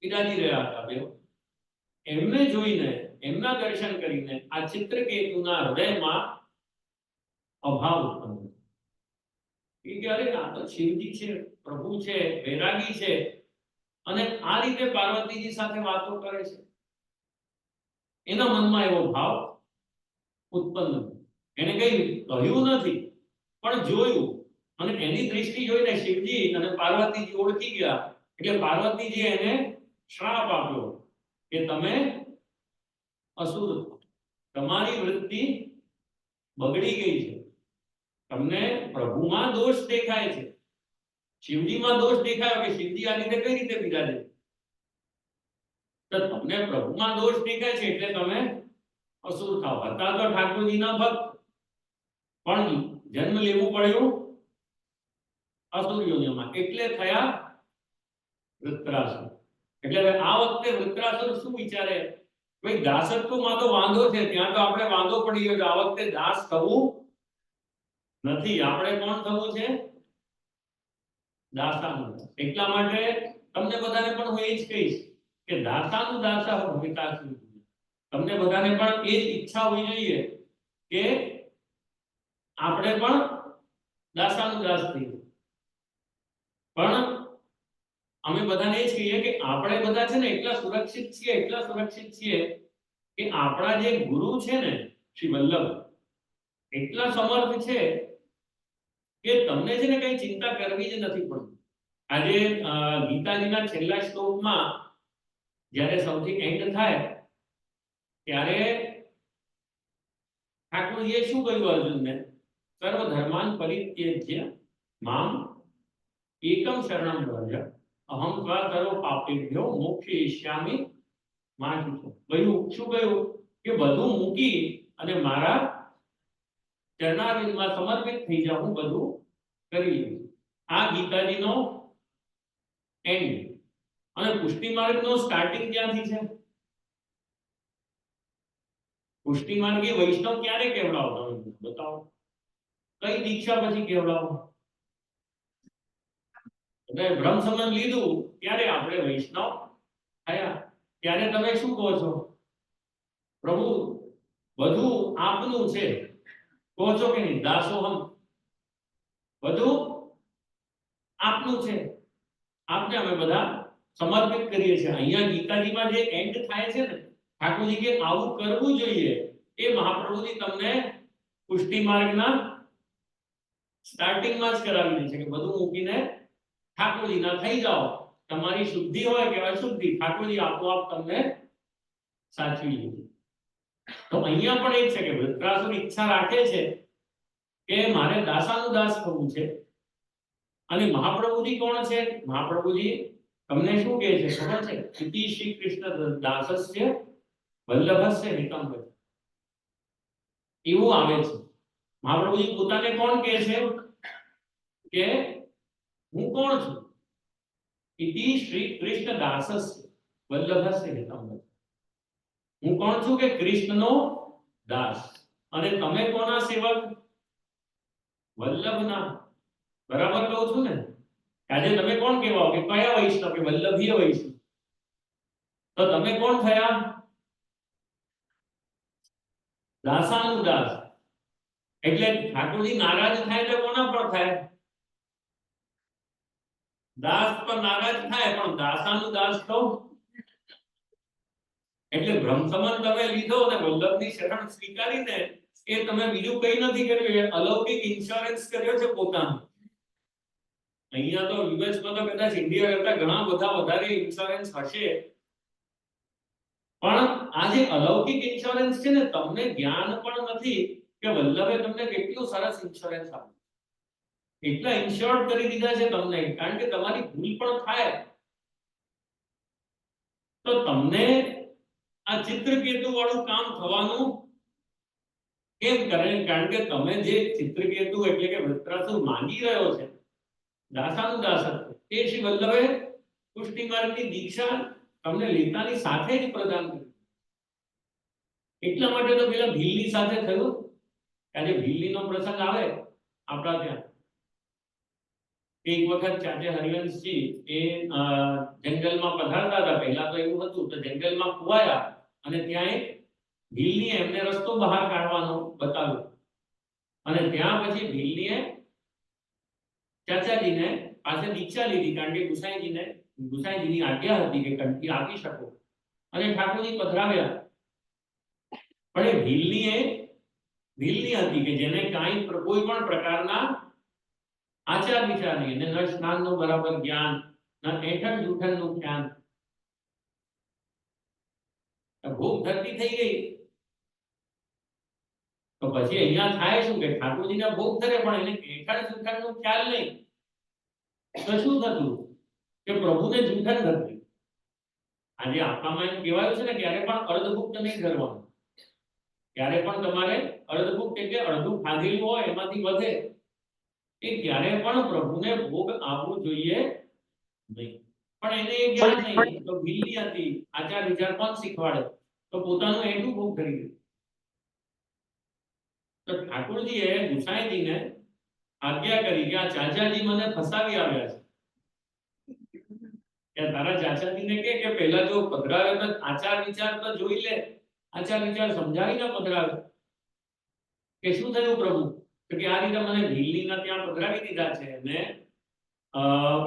બિરાજી રહ્યા હતા બેઓ. એમને જોઈને, એમના દર્શન કરીને આ ચિત્રકેતુના હૃદયમાં અભાવ ઉત્પન્ન થયો. કે અરે આ તો શિવજી છે, પ્રભુ છે, વૈરાગી છે, અને આ રીતે પાર્વતીજી સાથે વાતો કરે છે. એના મનમાં એવો ભાવ ઉત્પન્ન થયો. એને કઈ કહ્યું નથી, પણ જોયું, અને એની દૃષ્ટિ જોઈને શિવજી અને પાર્વતીજી ઓળખી ગયા. એટલે પાર્વતીજી એને શ્રાપ આપ્યો કે તમે અસુર છો, તમારી વૃત્તિ બગડી ગઈ છે, તમને પ્રભુમાં દોષ દેખાય છે, શિવજીમાં દોષ દેખાયો કે શિવજી આ રીતે કઈ રીતે બિરાજે, તો તમને પ્રભુમાં દોષ દેખાય છે એટલે તમે અસુર થાવ. હતા તો ઠાકોરજીના ભક્ત, પણ જન્મ લેવું પડ્યું અસુર યોનિમાં, એટલે થયા વૃત્રાસુર. એટલે આ વખતે વૃત્રાસુર શું વિચારે, ભાઈ દાસત્વમાં તો વાંધો છે, ત્યાં તો આપણે વાંધો પડી ગયો, આ વખતે દાસ થવું નથી, આપણે કોણ થવું છે, દાસાનું. એટલા માટે તમને બધાને પણ હું એ જ કહીશ કે દાસાનું દાસા ભવિતાસુ. તમને બધાને પણ એ જ ઈચ્છા હોવી જોઈએ કે આપણે પણ દાસાનું દાસ થઈએ. પણ અમે બધાને એ જ કહીએ કે આપણે બધા છે ને એટલા સુરક્ષિત છીએ કે આપણા જે ગુરુ છે ને શ્રી વલ્લભ, એટલા સમર્થ છે કે તમને છે ને કઈ ચિંતા કરવી જ નથી પડતી. આજે ગીતાજીના છેલ્લા શ્લોકમાં જ્યારે સૌથી એન્ડ થાય ત્યારે ઠાકોરજીએ શું કહ્યું અર્જુનને, સર્વ ધર્માન પરિત્યજ્ય મામ એકમ શરણમ વ્રજ અહમ ત્વા સર્વ પાપેભ્યો મોક્ષયિષ્યામિ મા શુચિ. શું કહ્યું કે બધું મૂકી અને મારા ચરણારવિંદમાં સમર્પિત થઈ જાવ, હું બધું કરી લઈશ. આ ગીતાજીનો એન્ડ. અને પુષ્ટિ માર્ગનો સ્ટાર્ટિંગ ક્યાંથી છે? પુષ્ટિ માર્ગી વૈષ્ણવ ક્યારે કહેવડાવતો બતાવો, કઈ દીક્ષા પછી કહેવડાવો? એટલે બ્રહ્મ સંબંધ લીધું ત્યારે આપણે વૈષ્ણવ થયા. ત્યારે તમે શું કહો છો, પ્રભુ બધું આપનું છે, કહો છો કે નહીં? દાસોહમ, બધું આપનું છે, આપને અમે બધા સમર્પિત કરીએ છીએ. અહીંયા ગીતાજીમાં જે એન્ડ થાય છે ને, ઠાકોરજી કે આવું કરવું જોઈએ, એ મહાપ્રભુજી તમને પુષ્ટિ માર્ગના સ્ટાર્ટિંગમાં જ કરાવી દે છે કે બધું મૂકીને ઠાકોરજીના થઈ જાઓ. તમારી શુદ્ધિ હોય કે અશુદ્ધિ, ઠાકોરજી આપોઆપ તમને સાચવી લે. તો અહીંયા પણ એ છે કે વૃત્રાસુર ઈચ્છા રાખે છે કે મારે દાસાનું દાસ થવું છે. અને મહાપ્રભુજી કોણ છે? મહાપ્રભુજી તમને શું કહે છે ખબર છે? ઇતિ શ્રી કૃષ્ણ દાસસ્ય વલ્લભસ્ય હિતમ ભજ. એવું આવે છે. મહાપ્રભુજી પોતાને કોણ કહે છે કે હું કોણ છું? ઇતિ શ્રી કૃષ્ણ દાસસ્ય વલ્લભસ્ય હિતમ ભજ. હું કોણ છું કે કૃષ્ણનો દાસ. અને તમે કોના સેવક? વલ્લભના. બરાબર કહું છું ને? આજે તમે કોણ કહેવાઓ કે કયા વૈષ્ણવ? કે વલ્લભીય વૈષ્ણવ. તો તમે કોણ થયા? દાસાનું દાસ. એટલે ઠાકોરજી નારાજ થાય તો કોના પર થાય? દાસ પર નારાજ થાય, પણ દાસાનું દાસ તો. એટલે બ્રહ્મ સંબંધ તમે લીધો અને વલ્લભની શરણ સ્વીકારીને એ તમે બીજું કઈ નથી કર્યું, અલૌકિક ઇન્સ્યોરન્સ કર્યો છે પોતાનો. અહીંયા તો વિદેશમાં તો કદાચ ઇન્ડિયા કરતા ઘણા બધા વધારે ઇન્સ્યોરન્સ હશે, પણ આ જે અલૌકિક ઇન્સ્યોરન્સ છે ને, તમને જ્ઞાન પણ નથી કે વલ્લભે તમને કેટલું સરસ ઇન્સ્યોરન્સ આપ્યું. એટલા ઇન્શ્યોર્ડ કરી દીધા છે તમને, કારણ કે તમારી ભૂલ પણ થાય તો તમને આ ચિત્રકેતુ વાળું કામ થવાનું કેમ કરે? કારણ કે તમે જે ચિત્રકેતુ એટલે કે વૃત્રાસુર માંગી રહ્યો છે દાસાનું દાસત્વ, તે શ્રી વલ્લભે પુષ્ટિ માર્ગની દીક્ષા તમને લેતાની સાથે જ પ્રદાન કરી. એટલા માટે તો પેલા ભીલની સાથે થયું. આજે ભીલનો પ્રસંગ આવે આપણા ત્યાં, એક વખત ચાચે હરિવંશજી એ જંગલમાં પધારતા હતા. પહેલા તો એવું હતું તો જંગલમાં ખોવાયા અને ત્યાં એક ભીલની એમને રસ્તો બહાર કાઢવાનો બતાવ્યો અને ત્યાં પછી ભીલનીએ ચાચાજીને પાસે દીક્ષા લીધી. કારણ કે ગુસાઈજીની આજ્ઞા હતી કે કંઠી આપી શકો અને ઠાકોરજી પધરાવ્યા. પણ એ ભીલની હતી કે જેને કાંઈ કોઈ પણ પ્રકારના આચાર વિચાર નહીં, ને ન સ્નાનનું બરાબર જ્ઞાન, ન એઠણ જૂઠણનું જ્ઞાન. ભૂખ ધરતી થઈ ગઈ તો પછી અહીંયા થાય શું કે ઠાકોરજીને ભોગ ધરે પણ એને એઠણ જૂઠણનું ખ્યાલ નહીં. તો શું થતું કે પ્રભુને જૂઠણ ધરતી. આજે આપણામાં એમ કહેવાયું છે ને ક્યારે પણ અર્ધભુક્ત નહીં ધરવાનું. ક્યારે પણ તમારે અર્ધભુક્ત એટલે અડધું ખાધેલું હોય એમાંથી વધે એ ક્યારે પણ પ્રભુને ભોગ આપવું જોઈએ નહીં. પણ એને એ જ્ઞાન નહીં. તો ભીલની હતી, આચાર વિચાર કોણ શીખવાડે? તો પોતાનું એટલું ભોગ કરી દે. તો ઠાકોરજીએ ગુસાઈજીને આજ્ઞા કરી કે આ ચાચાજી મને ફસાવી આવ્યા છે. તારા ચાચાજીને કે પહેલા જો પધરાવે તો આચાર વિચાર તો જોઈ લે, આચાર વિચાર સમજાવીને પધરાવે. કે શું થયું પ્રભુ? તો કે આ રીતે મને ભીલનીના ત્યાં પધરાવી દીધા છે અને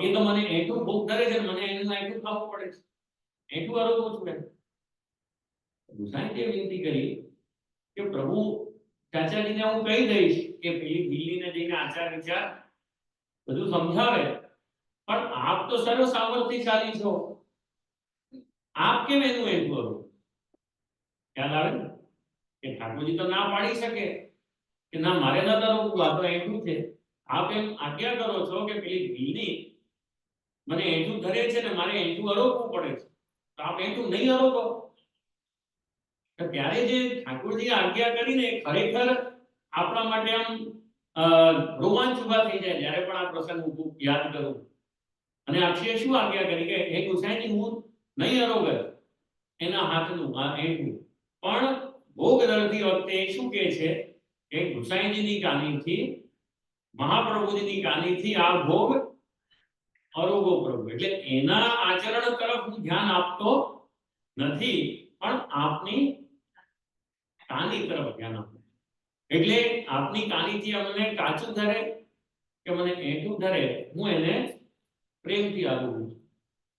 એ તો મને એટલું ભૂખ ધરે છે, મને એનું એટલું ખાવું પડે છે, એટલું આરોગું છું એમ. ગુસાઈજીએ વિનંતી કરી કે પ્રભુ ચાચાજીને હું કહી દઈશ કે પેલી ભીલનીને જઈને આચાર વિચાર બધું સમજાવે, પણ આપ તો સર્વ સામર્થ્યશાળી છો, આપ કેમ એનું એટલું કરો? ખ્યાલ આવે ને કે ઠાકોરજી તો ના પાડી શકે કે ના મારે ન કરવું, આ તો એટલું છે. આપ એમ આજ્ઞા કરો છો કે પેલી ભીલની મને એટલું ધરે છે ને મારે એટલું અરોગવું પડે છે, તો આપ એટલું નહીં અરોગો. તો ત્યારે જે ઠાકોરજીએ આજ્ઞા કરીને ખરેખર આપણા માટે આમ રોમાંચ ઉભા થઈ જાય જ્યારે પણ આ પ્રસંગ હું યાદ કરું. અને અક્ષય શું આજ્ઞા કરી કે હે ગુસાઈજી હું નહીં અરોગર એના હાથનું આ એટલું, પણ ભોગ ધરતી વખતે શું કહે છે કે ગુસાઈજીની કાનીથી, મહાપ્રભુજીની કાનીથી આ ભોગ અરોગો પ્રભુ. એટલે એના આચરણ તરફ હું ધ્યાન આપતો નથી, પણ આપની કાની તરફ ધ્યાન આપું. એટલે આપની કાનીથી અમને કાચું ધરે કે મને એટલું ધરે, હું એને પ્રેમથી આપું.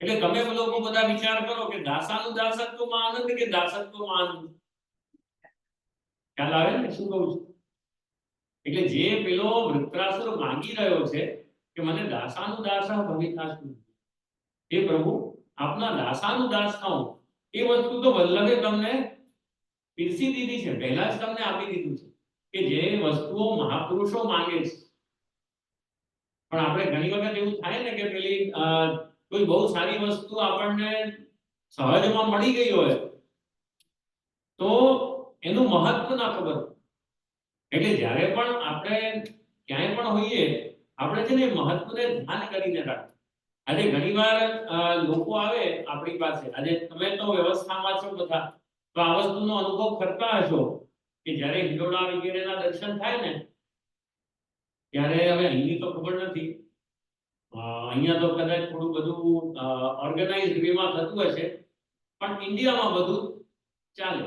એટલે તમે લોકો બધા વિચાર કરો કે દાસાનું દાસત્વમાં આનંદ કે દાસત્વમાં આનંદ? ખ્યાલ આવે ને શું કહું છું? એટલે જે પેલો વૃત્રાસુર માંગી રહ્યો છે કે મને દાસાનું દાસા ભવિતાસુ, એ પ્રભુ આપના દાસાનું દાસ થાઉં, એ વસ્તુ તો વલ્લભે તમને પીરસી દીધી છે, પહેલા જ તમને આપી દીધું છે કે જે વસ્તુઓ મહાપુરુષો માંગે છે. પણ આપણે ઘણી વખત એવું થાય ને કે પેલી કોઈ બહુ સારી વસ્તુ આપણને સહજમાં મળી ગઈ હોય તો એનું મહત્વ ના ખબર. એટલે જ્યારે પણ આપણે ક્યાંય પણ હોઈએ આપણે છે ને મહત્વને ધ્યાન કરીને રાખવું. આજે ઘણીવાર લોકો આવે આપણી પાસે, આજે તમે તો વ્યવસ્થામાં છો બધા, તો આ વસ્તુનો અનુભવ કરતા હશો કે જ્યારે હિંડોળા વગેરેના દર્શન થાય ને ત્યારે, હવે અહીંની તો ખબર નથી, અહીંયા તો કદાચ થોડું બધું ઓર્ગેનાઇઝડ વેમાં થતું હશે, પણ ઇન્ડિયામાં બધું ચાલે.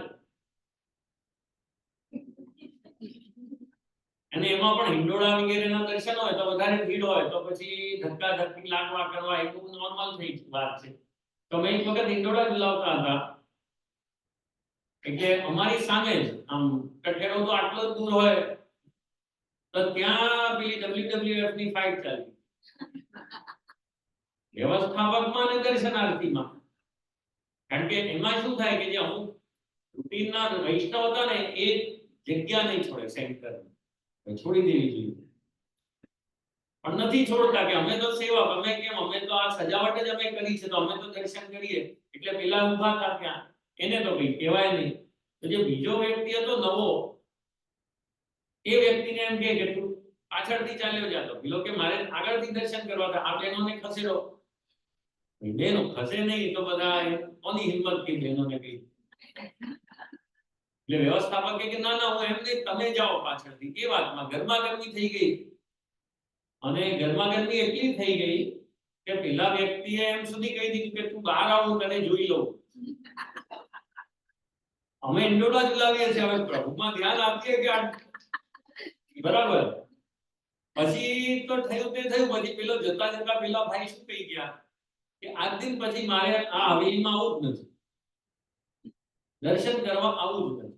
અને એમાં પણ હિંડોળા વગેરેના દર્શન હોય તો વધારે ભીડ હોય તો પછી ધક્કા ધક્કી લાગવા કરવા એ બહુ નોર્મલ થઈ વાત છે. તો મેં એક વખત હિંડોળા બોલાવતા હતા, એટલે અમારી સામે જ આમ કઠેડો તો આટલો જ દૂર હોય તો ત્યાં પેલી WWF ની ફાઇટ ચાલી, વ્યવસ્થાપકમાં અને દર્શનાર્થીમાં. કારણ કે એમાં શું થાય કે જે અમુક રૂટીનના વૈષ્ણવ હતા ને એ જગ્યા નહીં છોડે સેન્ટર, છોડી દેવી જોઈએ. પણ નથી છોડતા કે અમે તો સેવક, અમે કેમ, અમે તો આ સજાવટ જ અમે કરી છે તો અમે તો દર્શન કરીએ. એટલે પેલા ઊભા હતા ત્યાં, એને તો કઈ કહેવાય નહીં. તો જે બીજો વ્યક્તિ હતો નવો, એ વ્યક્તિને એમ કે તું પાછળથી ચાલ્યો જાતો, પેલો કે મારે આગળથી દર્શન કરવા હતા, આ બહેનોને ખસેડો. બહેનો ખસે નહીં તો બધા કોની હિંમત થી બહેનોને કહી. એટલે વ્યવસ્થાપક કે ના ના હું એમ નહીં, તમે જાઓ પાછળથી. એ વાતમાં ગરમાગરમી થઈ ગઈ, અને ગરમાગરમી એટલી થઈ ગઈ કે પેલા વ્યક્તિએ એમ સુધી કહી દીધું કે તું બહાર આવ, હું તને જોઈ લઉં. અમે ઇન્ડોલા જ લાવીએ છીએ, હવે પ્રભુમાં ધ્યાન આપીએ કે બરાબર. પછી તો થયું તે થયું. પછી પેલો જતા જતા પેલા ભાઈ શું કહી ગયા કે આજ દિન પછી મારે આ હવેલીમાં આવવું જ નથી, દર્શન કરવા આવવું જ નથી.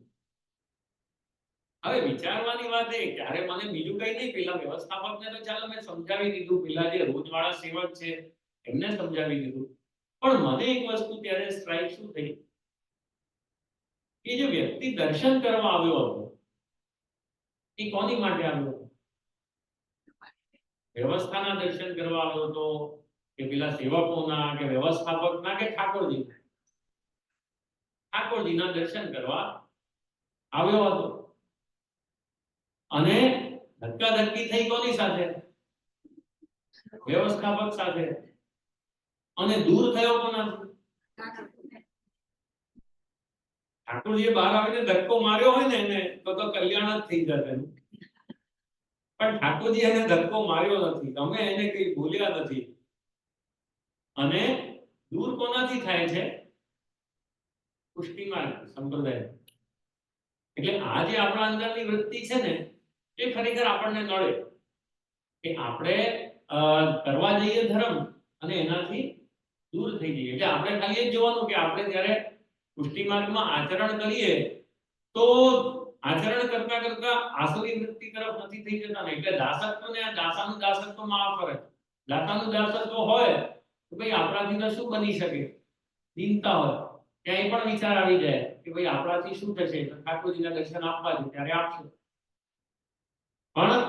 હવે વિચારવાની વાત એ, ત્યારે મને બીજું કઈ નહીં, પેલા વ્યવસ્થાપકને તો ચાલો મેં સમજાવી દીધું, પેલા જે રોજવાળા સેવક છે એમને સમજાવી દીધું. પણ મને એક વસ્તુ ત્યારે સ્ટ્રાઇક શું થઈ કે જે વ્યક્તિ દર્શન કરવા આવ્યો હતો એ કોની માટે આવ્યો હતો? વ્યવસ્થાના દર્શન કરવા આવ્યો હતો કે પેલા સેવકોના કે વ્યવસ્થાપકના કે ઠાકોરજીના? ઠાકોરજીના દર્શન કરવા આવ્યો હતો. અને ધક્કાધક્કી થઈ કોની સાથે? વ્યવસ્થાપક સાથે. અને દૂર થયો કોનાથી? ઠાકોરજીએ બહાર આવીને ધક્કો માર્યો હોય ને એને તો કલ્યાણ જ થઈ જશે. પણ ઠાકોરજી એને ધક્કો માર્યો નથી, તમે એને કઈ બોલ્યા નથી. અને દૂર કોનાથી થાય છે? પુષ્ટિ માર્ગ સંપ્રદાય. એટલે આ જે આપણા અંદરની વૃત્તિ છે ને એ ખરેખર આપણને નડે કે આપણે કરવા જઈએ ધર્મ અને એનાથી દૂર થઈ જઈએ. એટલે આપણે ખાલી જ જોવાનું કે આપણે જ્યારે પુષ્ટિ માર્ગમાં આચરણ કરીએ તો આચરણ કરતા કરતા આસુરી વૃત્તિ તરફ નથી થઈ જતા ને. એટલે દાસત્વ ને આ દાસાનું દાસત્વમાં આ ફરક. દાસાનું દાસત્વ હોય તો ભાઈ આપણાથી તો શું બની શકે? દીનતા હોય, ક્યાંય પણ વિચાર આવી જાય કે ભાઈ આપણાથી શું થશે, ઠાકોરજીના દર્શન આપવા છે ત્યારે આપશું. પણ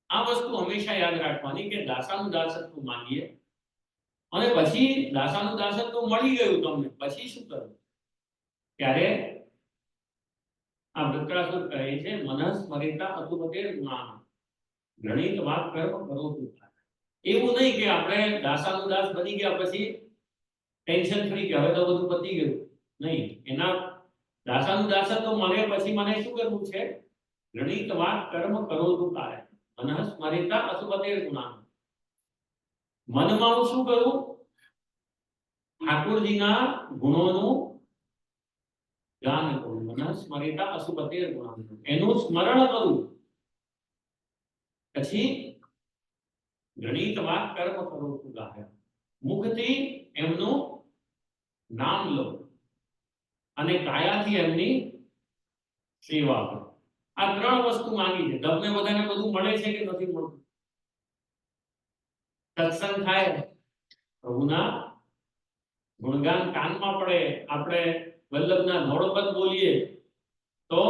આ વસ્તુ હંમેશા યાદ રાખવાની કે દાસાનું દાસત્વ માંગીએ અને પછી દાસાનું દાસત્વ મળી ગયું તમને, પછી શું કરવું? ત્યારે આ વૃત્રાસુર કહે છે મનસ્મરિતા અતુપતે ગુણાહ ગણિત વાત કર્મ કરો તું. એવું નહીં કે આપણે દાસાનું દાસ બની ગયા પછી ટેન્શન ફ્રી કે હવે તો બધું પતી ગયું. નહીં, એના દાસાનું દાસત્વ મળે પછી મને શું કરવું છે? ગણિત વાત કર્મ કરો તું કાર્ય મનસ્મરિતા અતુપતે ગુણાહ. મનમાં હું શું કરું? ઠાકોરજીના ગુણોનું ગાન કરું. મનસ્મરિતા અશુપતે ગુણાહ, એનું સ્મરણ કરું. પછી ગણિત વાત કર્મ કરો તું ગાય, મુખથી એમનું નામ લો અને કાયાથી એમની સેવા કરો. આ ત્રણ વસ્તુ માંગી છે. તમને બધાને બધું મળે છે કે નથી મળતું? સત્સંગ થાય, પ્રભુના ગુણગાન કાનમાં પડે, આપણે વલ્લભના નોડપદ બોલીએ તો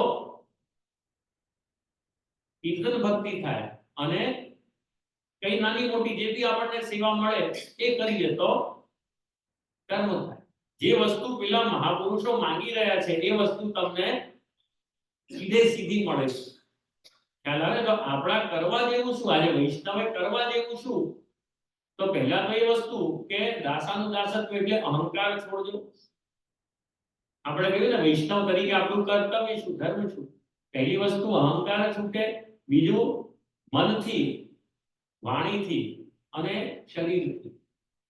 કીર્તન ભક્તિ થાય, અને કઈ નાની મોટી જે બી આપણને સેવા મળે એ કરીએ તો કર્મ થાય. જે વસ્તુ પેલા મહાપુરુષો માંગી રહ્યા છે એ વસ્તુ તમને સીધે સીધી મળે છે. ખ્યાલ આવે? તો આપણા કરવા જેવું શું? આજે વૈષ્ણવે કરવા જેવું શું? તો પહેલા તો એ વસ્તુ કે દાસાનું દાસત્વ એટલે અહંકાર છોડજો. આપણે કહ્યું ને વૈષ્ણવ તરીકે આપણું કર્તવ્ય શું, ધર્મ શું? પહેલી વસ્તુ અહંકાર છૂટે, બીજું મનથી, વાણીથી અને શરીરથી,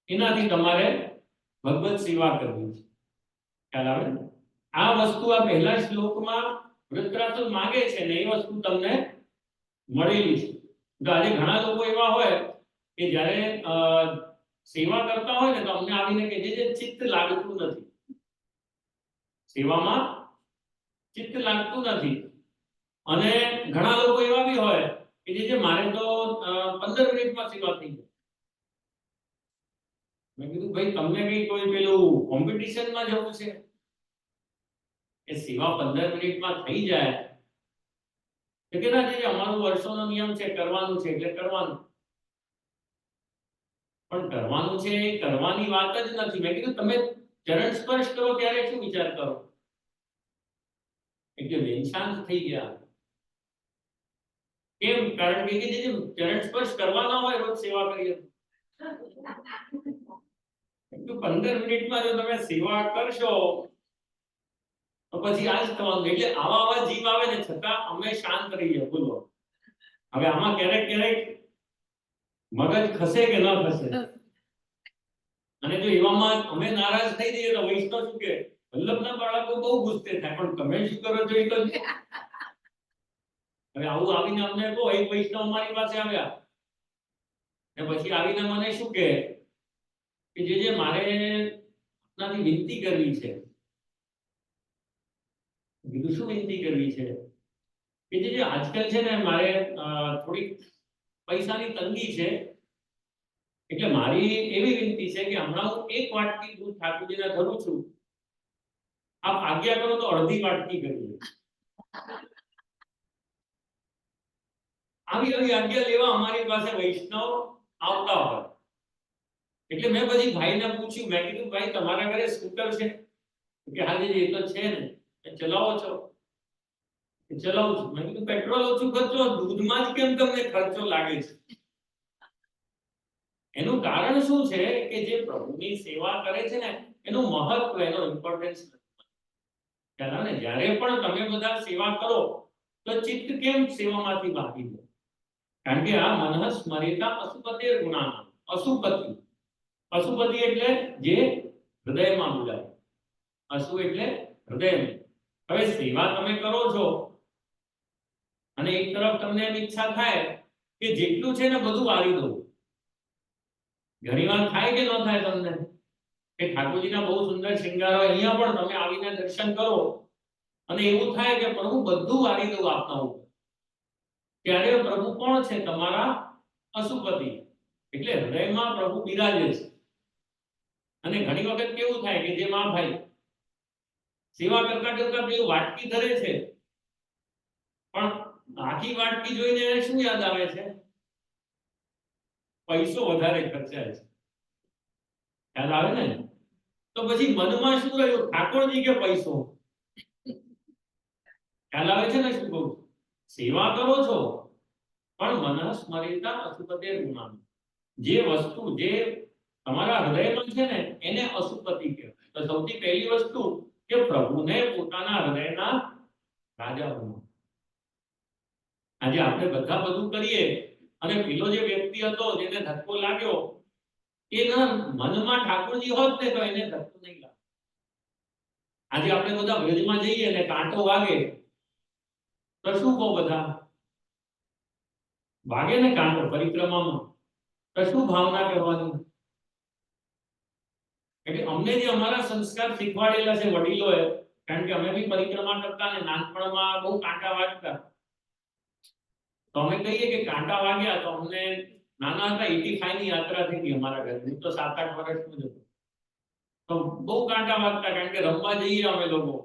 એનાથી તમારે ભગવત સેવા કરવી છે. ખ્યાલ આવે? આ વસ્તુ આ પહેલા શ્લોકમાં વૃત્રાસુર માંગે છે ને એ વસ્તુ તમને મળેલી છે. તો આજે ઘણા લોકો એવા હોય કે જ્યારે સેવા કરતા હોય ને તો અમને આવીને કે જે ચિત્ત લાગતું નથી, સેવામાં ચિત્ત લાગતું નથી. અને ઘણા લોકો એવા બી હોય કે જે મારે તો 15 મિનિટમાં સેવા થઈ જાય. મેં કીધું ભાઈ તમને કઈ કોઈ પેલું કોમ્પિટિશનમાં જવું છે કે સેવા 15 મિનિટમાં થઈ જાય? તો કે ના, જે અમારું વર્ષોનો નિયમ છે કરવાનું છે એટલે કરવાનું. પણ કરવાનું છે એ કરવાની વાત જ નથી. મેં કીધું તમે ચરણ સ્પર્શ કરો ત્યારે શું વિચાર કરો? એટલે બેન શાંત થઈ ગયા. કેમ? કારણ કે જે ચરણ સ્પર્શ કરવાના હોય રોજ સેવા કરીએ તો 15 મિનિટમાં જો તમે સેવા કરશો તો પછી આ જ થવાનું. એટલે આવા જીવ આવે ને છતાં અમે શાંત રહીએ. બોલો હવે આમાં ક્યારેક ક્યારેક મગજ ખસે કે ન ખસે? અને જો એવામાં અમે નારાજ થઈ જઈએ તો વૈષ્ણવ શું કે વલ્લભના બાળકો બહુ ગુસ્સે થાય, પણ તમે શું કરો છો એ તો હવે આવું આવીને અમને કહો. એક વૈષ્ણવ અમારી પાસે આવ્યા ને પછી આવીને મને શું કહે કે જે મારે આપનાથી વિનંતી કરવી છે. કીધું શું વિનંતી કરવી છે? કે જે આજકાલ છે ને મારે થોડી પૈસાની તંગી છે, એટલે મારી એવી વિનંતી છે કે હમણાં હું 1 વાટકી દૂધ ઠાકોરજીને ધરું છું, આપ આજ્ઞા કરો તો અડધી વાટકી કરીએ. આવી આજ્ઞા લેવા અમારી પાસે વૈષ્ણવ આવતા હોય. એટલે મેં પછી ભાઈને પૂછ્યું, મેં કીધું ભાઈ તમારા ઘરે સ્કૂટર છે? કે હાજી એ તો છે ને. ચલાવો છો? ચલાવું છું. મેં કીધું પેટ્રોલ ઓછું ખર્ચો, દૂધમાં જ કેમ તમને ખર્ચો લાગે છે? એનું કારણ શું છે કે જે પ્રભુની સેવા કરે છે ને એનું મહત્વ, એનો ઇમ્પોર્ટન્સ ને જ્યારે પણ તમે બધા સેવા કરો તો ચિત્ત કેમ સેવામાંથી ભાગી જાય? કારણ કે આ મનઃ સ્મરેતા અસુપતે ગુણાના. અસુપતિ, અસુપતિ એટલે જે હૃદયમાં બોલાય. અસુ એટલે હૃદયમાં. હવે સેવા તમે કરો છો અને એક તરફ તમને એમ ઈચ્છા થાય કે જેટલું છે ને બધું વાળી દઉં. ઘણીવાર થાય કે ન થાય તમને કે ઠાકોરજીના બહુ સુંદર શૃંગાર હોય, અહીંયા પણ તમે આવીને દર્શન કરો અને એવું થાય કે પ્રભુ બધું વાળી દઉં આપના ઉપર. ત્યારે પ્રભુ કોણ છે? તમારા અસુપતિ, એટલે હૃદયમાં પ્રભુ બિરાજે છે. અને ઘણી વખત કેવું થાય કે જે માં ભાઈ સેવા કરતા કરતા પેલું વાટકી ધરે છે, પણ આખી વાટકી જોઈને એને શું યાદ આવે છે? પૈસો વધારે ખર્ચાય છે. ખ્યાલ આવે ને? તો પછી મનમાં શું રહ્યું? ઠાકોરજી કે પૈસો? ખ્યાલ આવે છે ને શું કહું? સેવા કરો છો પણ મનઃ સ્મરેતા અસુપતે ગુણાન. જે વસ્તુ જે તમારા હૃદયમાં છે ને એને અસુપતિ કહેવાય. તો સૌથી પહેલી વસ્તુ કે પ્રભુને પોતાના હૃદયના રાજા બનો. આજે આપણે બધા બધું કરીએ અને પેલો જે વ્યક્તિ હતો જેને ધક્કો લાગ્યો એના મનમાં ઠાકોરજી હોત ને તો એને ધક્કો નહીં લાગે. આજે આપણે બધા વ્રજમાં જઈએ ને કાંટો વાગે તો શું કહો બધા? વાગે ને કાંટો પરિક્રમામાં તો શું ભાવના કરવાની? એટલે અમને જે અમારા સંસ્કાર શીખવાડેલા છે વડીલોએ, કારણ કે અમે બી પરિક્રમા કરતા ને નાનપણમાં બહુ કાંટા વાગતા, તો અમે કહીએ કે કાંટા વાગ્યા તો અમને નાના હતા 85 ની યાત્રા થઈ ગઈ અમારા ઘરે. હું તો 7-8 વર્ષનો જ હતો. તો બહુ કાંટા વાગતા, કારણ કે રમવા જઈએ અમે લોકો,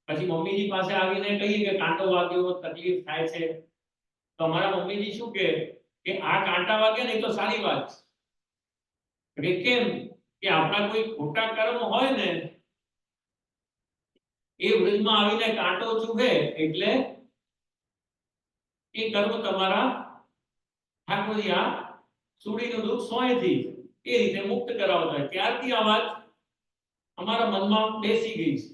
પછી મમ્મીજી પાસે આવીને કહીએ કે કાંટો વાગ્યો, તકલીફ થાય છે. તો અમારા મમ્મીજી શું કહે કે આ કાંટા વાગે ને તો સારી વાત છે. કેમ? કે આપણા કોઈ ખોટા કર્મ હોય ને એ વૃદ્ધમાં આવીને કાંટો ચૂભે એટલે એ કર્મ તમારા ઠાકોરજી આ સુડીનું દુઃખ સોયથી એ રીતે મુક્ત કરાવતા. ત્યારથી આ વાત અમારા મનમાં બેસી ગઈ છે.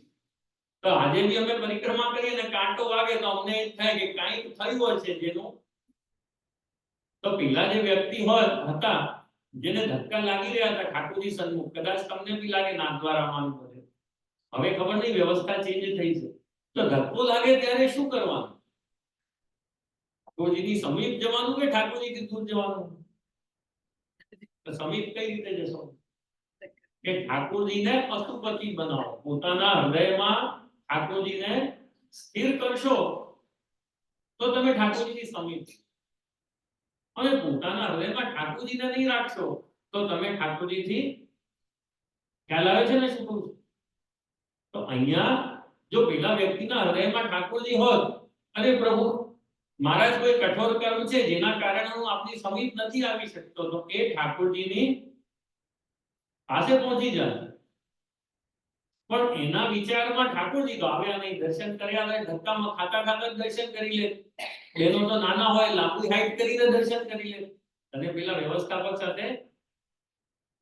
તો આજે બી અમે પરિક્રમા કરીએ ને કાંટો વાગે તો અમને એ થાય કે કાંઈક થયું હોય છે જેનું. તો પેલા જે વ્યક્તિ હોય હતા જેને ધક્કા લાગી રહ્યા હતા ઠાકોરજી સન્મુખ, કદાચ તમને બી લાગે નાથદ્વારામાં બધે, હવે ખબર નહીં વ્યવસ્થા ચેન્જ થઈ છે, તો ધક્કો લાગે ત્યારે શું કરવાનું? ઠાકોરજીની સમીપ જવાનું કે ઠાકોરજીથી દૂર જવાનું? તો સમીપ કઈ રીતે જશો? કે ઠાકોરજીને પશુપતિ બનાવો. પોતાના હૃદયમાં ઠાકોરજીને સ્થિર કરશો તો તમે ઠાકોરજીની સમીપ. અને પોતાના હૃદયમાં ઠાકોરજીને નહીં રાખશો તો તમે ઠાકોરજીથી, ખ્યાલ આવે છે ને શું કહું? તો અહીંયા જો પેલા વ્યક્તિના હૃદયમાં ઠાકોરજી હોત, અરે પ્રભુ મારા જ કોઈ કઠોર કર્મ છે જેના કારણે હું આપની સમીપ નથી આવી શકતો, તો એ ઠાકોરજીની પાસે પહોંચી જાય, પણ એના વિચારમાં ઠાકોરજી તો આવ્યા નહીં, દર્શન કર્યા નહીં, ધક્કામાં ખાતા ખાતા જ દર્શન કરી લે. બેનો તો નાના હોય, લાંબી હાઈટ કરીને દર્શન કરી લે. અને પેલા વ્યવસ્થાપક સાથે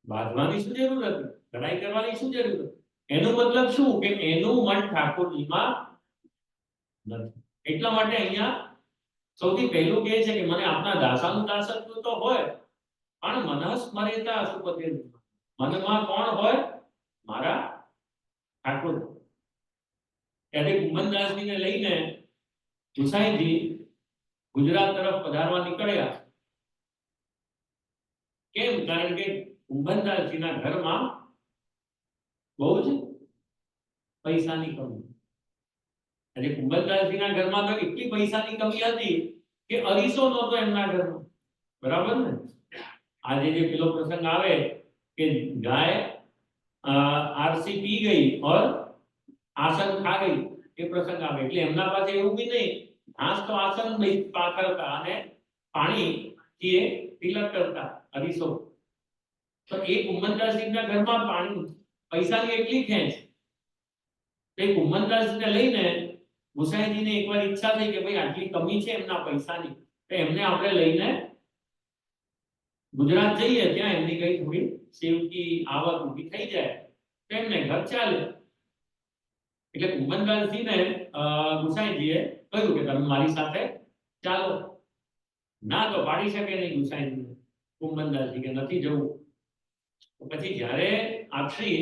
બાંધવાની શું જરૂર હતી, લડાઈ કરવાની શું જરૂર હતી? એનો મતલબ શું કે એનું મન ઠાકોરજીમાં નથી. એટલા માટે અહીંયા સૌથી પહેલું કહે છે કે મને આપના દાસાનું દાસત્વ તો હોય, પણ મનસ્મરેતા અશુપતે, મનમાં કોણ હોય? મારા ઠાકોર. ત્યારે કુંભનદાસજીને લઈને ગુસાઈજી ગુજરાત તરફ પધારવા નીકળ્યા. કેમ? કારણ કે કુંભનદાસજીના ઘરમાં બહુ જ પૈસાની કમી. અને કુંભનદાસજીના ઘરમાં તો એટલી પૈસાની કમી હતી કે અરીસો નહોતો એમના ઘરમાં. બરાબર ને? આજે જે પેલો પ્રસંગ આવે કે ગાય આરસી પી ગઈ और आसन खा गई, એ પ્રસંગ આવે એટલે એમના પાસે એવું બી નહીં, ઘાસ તો આસન પાથરતા અને પાણી થી તિલક કરતા અરીસો. તો એ કુંભનદાસજીના ઘરમાં પાણી પૈસાની એટલી ખેંચ. એ કુંભનદાસજીને લઈને ગુસાઈજીને એકવાર ઈચ્છા થઈ કે ભાઈ આટલી કમી છે એમના પૈસાની, તો એમને આપણે લઈને ગુજરાત જઈએ, ત્યાં એમની કઈ થોડી સેવકી આવક ઊભી થઈ જાય તો એમને ઘર ચાલે. એટલે કુંભનદાસજીને ગુસાઈજીએ કહ્યું કે તમે મારી સાથે ચાલો. ના તો પાડી શકે નહીં ગુસાઈજી. કુંભનદાસજી કે નથી જવું. પછી જ્યારે આખરી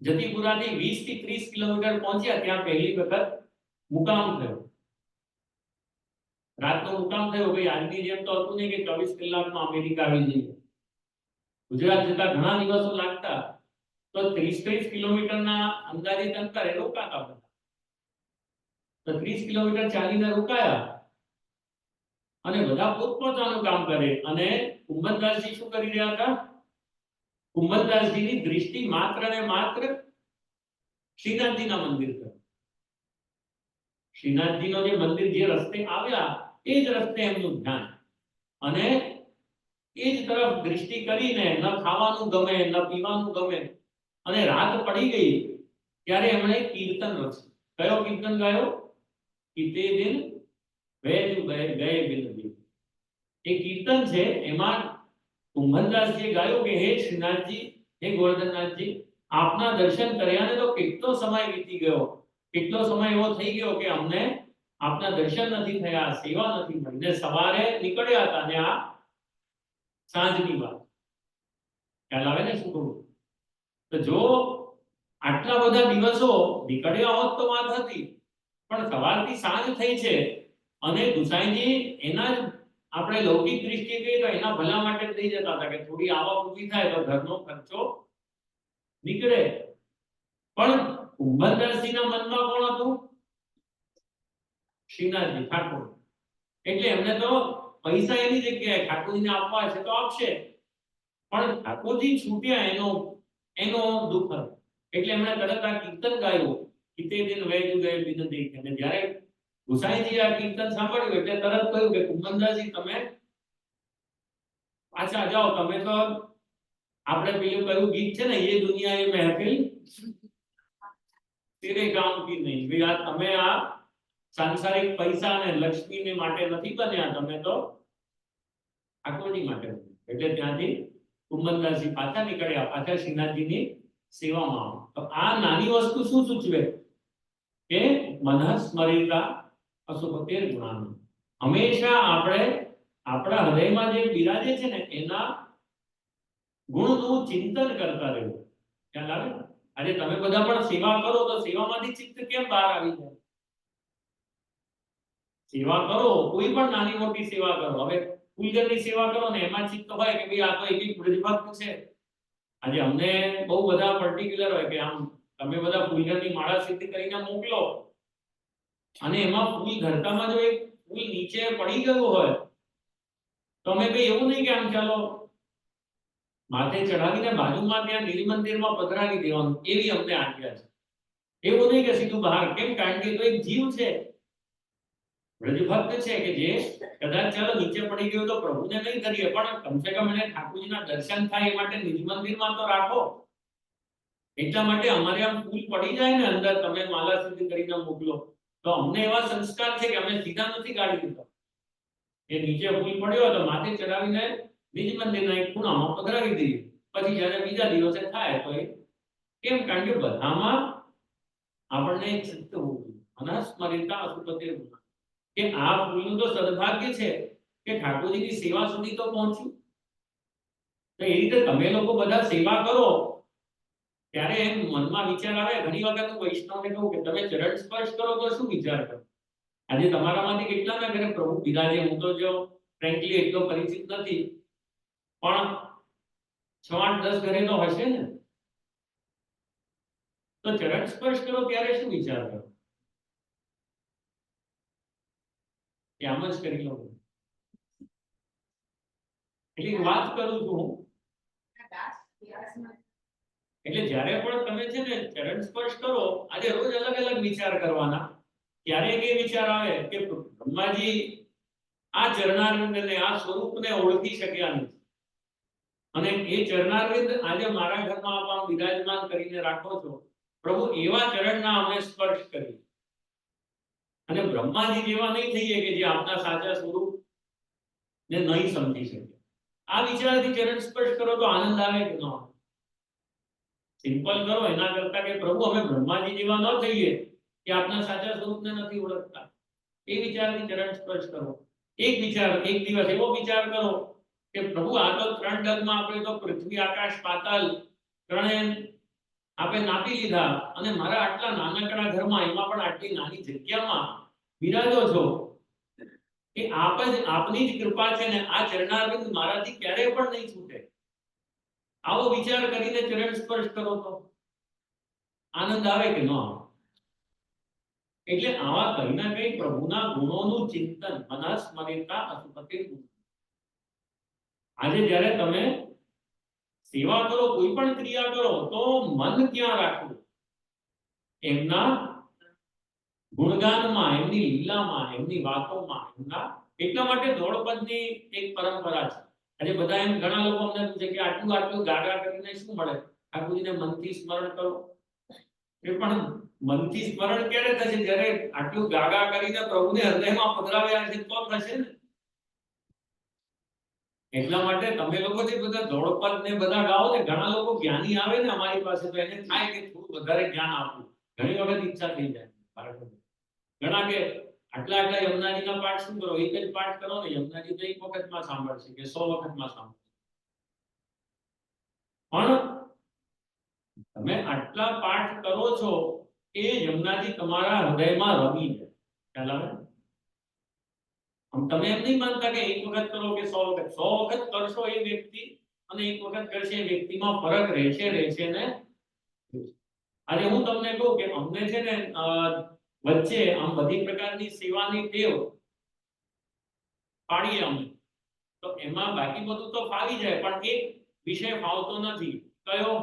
જતીપુરાથી 20 થી 30 કિલોમીટર પહોંચ્યા, ત્યાં પહેલી વખત મુકામ થયો. રાતનો મુકામ થયો. ભાઈ આજની જેમ તો હતું નહીં કે 24 કલાકમાં અમેરિકા આવી જઈએ. ગુજરાત જતા ઘણા દિવસો લાગતા. તો 30 કિલોમીટરના અંદાજિત અંતરે રોકાતા હતા. તો 30 કિલોમીટર ચાલીને રોકાયા અને બધા પોતપોતાનું કામ કરે. અને કુંભનદાસજી શું કરી રહ્યા હતા? કુંભનદાસજીની દૃષ્ટિ માત્ર ને માત્ર શ્રીનાથજીના મંદિર પર. શ્રીનાથજીનો જે મંદિર જે રસ્તે આવ્યા એ જ રસ્તે એમનું ધ્યાન, અને એ જ તરફ દૃષ્ટિ કરીને ન ખાવાનું ગમે ન પીવાનું ગમે. અને રાત પડી ગઈ ત્યારે એમણે કીર્તન રચ્યું. કયો કીર્તન ગાયો? કિતે દિન વેજ ગયે બિન દિન. એ કીર્તન છે. એમાં કુંભનદાસજીએ ગાયું કે હે શ્રીનાથજી, હે ગોવર્ધનનાથજી, આપના દર્શન કર્યાને તો કેટલો સમય વીતી ગયો, કેટલો સમય એવો થઈ ગયો કે અમને આપના દર્શન નથી થયા, સેવા નથી મળી. ને સવારે નીકળ્યા હતા ને આ સાંજની વાત. ખ્યાલ આવે ને શું કહું? તો જો આટલા બધા દિવસો નીકળ્યા હોત તો વાત હતી, પણ સવારથી સાંજ થઈ છે અને ગુસાઈજી એના જ આપણે લૌકિક દૃષ્ટિએ કહીએ તો એના ભલા માટે થઈ જતા હતા કે થોડી આવક ઊભી થાય તો ઘરનો ખર્ચો નીકળે. પણ કુંભનદાસજીના મનમાં કોણ હતું? શ્રીનાથજી ઠાકોર. એટલે એમને તો પૈસા એની જગ્યાએ ઠાકોરજીને આપવા છે તો આપશે, પણ ઠાકોરજી છૂટ્યા એનો દુઃખ હતો. એટલે એમણે તરત આ કીર્તન ગાયું, કિતે દિન વૈજુ ગયે બિન દેખ. અને જ્યારે ગુસાઈજી આ કીર્તન સાંભળ્યું એટલે તરત કહ્યું કે કુંભનદાસજી તમે પાછા જાઓ. તમે તો આપણે પેલું કયું ગીત છે ને, ये दुनिया ये महफिल तेरे काम की नहीं. ભાઈ આ તમે આ સાંસારિક પૈસા અને લક્ષ્મીને માટે નથી બન્યા, તમે તો ઠાકોરજી માટે બન્યા. એટલે ત્યાંથી કુંભનદાસજી પાછા નીકળ્યા, પાછા શ્રીનાથજીની સેવામાં. તો આ નાની વસ્તુ શું સૂચવે કે મનસ્મરિતા અશુભતેર ગુણાન. હંમેશા આપણે આપણા હૃદયમાં જે બિરાજે છે ને એના ગુણનું ચિંતન કરતા રહેવું. ખ્યાલ આવે? આજે તમે બધા પણ સેવા કરો તો સેવામાંથી ચિત્ત કેમ બહાર આવી જાય? સેવા કરો, કોઈ પણ નાની મોટી સેવા કરો. હવે ફૂલગરની સેવા કરો ને એમાં ચિત્ત હોય કે ભાઈ આ તો એક બ્રજભક્ત છે. આજે અમને બહુ બધા પર્ટિક્યુલર હોય કે આમ તમે બધા ફૂલગરની માળા સિદ્ધ કરીને મોકલો અને એમાં ફૂલ ધરતામાં જો એક ફૂલ નીચે પડી ગયું હોય તો અમે કઈ એવું નહીં કે આમ ચાલો માથે ચડાવીને બાજુમાં ત્યાં નીલ મંદિરમાં પધરાવી દેવાનું, એવી અમને આજ્ઞા છે. એવું નહીં કે સીધું બહાર. કેમ? કારણ કે તો એક જીવ છે. વ્રજભક્ત છે કે જે કદાચ ચાલો નીચે પડી ગયો તો પ્રભુને નહીં કરીએ, પણ કમસે કમ એને ઠાકોરજીના દર્શન થાય એ માટે નિજ મંદિરમાં તો રાખો. એટલા માટે અમારે આમ ફૂલ પડી જાય ને અંદર, તમે માલા સુધી કરીને મોકલો, તો અમને એવા સંસ્કાર છે કે અમે સીધા નથી કાઢી દીધા. એ નીચે ફૂલ પડ્યો તો માથે ચડાવીને નિજ મંદિરના એક ખૂણામાં પધરાવી દઈએ. પછી જ્યારે બીજા દિવસે થાય તો એ કેમ? કારણ કે બધામાં આપણને એક સત્ય હોવું જોઈએ, અનસ્મરિતા અસુપતે, કે આ ફૂલનું તો સદભાગ્ય છે કે ઠાકોરજીની સેવા સુધી તો પહોંચ્યું. તો એ રીતે તમે લોકો બધા સેવા કરો ત્યારે એમ મનમાં વિચાર આવે. ઘણી વખત હું વૈષ્ણવને કહું કે તમે ચરણ સ્પર્શ કરો તો શું વિચાર કરો? આજે તમારામાંથી કેટલાના ઘરે પ્રભુ બિરાજે? હું તો જો ફ્રેન્કલી એટલો પરિચિત નથી, પણ 6-8-10 ઘરે તો હશે ને. તો ચરણ સ્પર્શ કરો ત્યારે શું વિચાર કરો? કે આમ જ કરી લો? એટલે વાત કરું છું હું. એટલે જ્યારે પણ તમે છે ને ચરણ સ્પર્શ કરો, આજે રોજ અલગ અલગ વિચાર કરવાના. ક્યારેક એ વિચાર આવે કે બ્રહ્માજી આ ચરણારવિંદને, આ સ્વરૂપને ઓળખી શક્યા નથી, અને એ ચરણારવિંદ આજે મારા ઘરમાં આપ બિરાજમાન કરીને રાખો છો. પ્રભુ એવા ચરણના અમે સ્પર્શ કરીએ અને બ્રહ્માજી જેવા નહીં થઈએ કે જે આપના સાચા સ્વરૂપ ને નહીં સમજી શકે. આ વિચારથી ચરણ સ્પર્શ કરો તો આનંદ આવે કે ન આવે? સિમ્પલ કરો એના કરતા કે પ્રભુ અમે બ્રહ્માજી જેવા ન થઈએ કે આપના સાચા સ્વરૂપને નથી ઓળખતા, એ વિચારથી ચરણ સ્પર્શ કરો. એક વિચાર, એક દિવસ એવો વિચાર કરો કે પ્રભુ આ તો 3 ડગમાં આપણે તો પૃથ્વી આકાશ પાતાલ ત્રણે આપણે નાપી લીધા, અને મારા આટલા નાનકડા ઘરમાં, એમાં પણ આટલી નાની જગ્યામાં બિરાજો છો. કે આપ જ, આપની જ કૃપા છે ને આ ચરણારવિંદ મારાથી ક્યારેય પણ નહીં છૂટે. આવો વિચાર કરીને ચરણ સ્પર્શ કરો તો આનંદ આવે કે ન આવે? એટલે આવા કંઈ ના કંઈ પ્રભુના ગુણોનું ચિંતન, મનસ્મરિતા અસુપતે. આજે જ્યારે તમે સેવા કરો, કોઈ પણ ક્રિયા કરો, તો મન ક્યાં રાખવું? એમના ગુણગાનમાં, એમની લીલામાં, એમની વાતોમાં, એમના. એટલા માટે ધોળપદની એક પરંપરા છે. આજે બધા એમ, ઘણા લોકો અમને પૂછે કે આટલું આટલું ગાગા કરીને શું મળે? ઠાકોરજીને મનથી સ્મરણ કરો. એ પણ મનથી સ્મરણ ક્યારે થશે? જ્યારે આટલું ગાગા કરીને પ્રભુને હૃદયમાં પધરાવ્યા છે તો થશે ને. એટલા માટે તમે લોકો જે બધા ધોળપદ ને બધા ગાઓ ને, ઘણા લોકો જ્ઞાની આવે ને અમારી પાસે, તો એને થાય કે થોડું વધારે જ્ઞાન આપવું. ઘણી વખત ઈચ્છા થઈ જાય બાળકોને. ઘણા કે આટલા આટલા યમુનાજીના પાઠ શું કરો? એક જ પાઠ કરો ને, યમુનાજી તો 1 વખતમાં સાંભળશે કે 100 વખતમાં સાંભળશે. પણ તમે આટલા પાઠ કરો છો એ યમુનાજી તમારા હૃદયમાં રમી જાય. ખ્યાલ આવે? તમે એમ નહીં માનતા કે 1 વખત કરો કે 100 વખત. 100 વખત કરશો એ વ્યક્તિ અને 1 વખત કરશે એ વ્યક્તિમાં ફરક રહેશે ને. આજે હું તમને કહું કે અમને છે ને વચ્ચે આમ બધી પ્રકારની સેવાની ટેવ પાડીએ અમે, તો એમાં બાકી બધું તો ફાવી જાય, પણ એક વિષય ફાવતો નથી. કયો?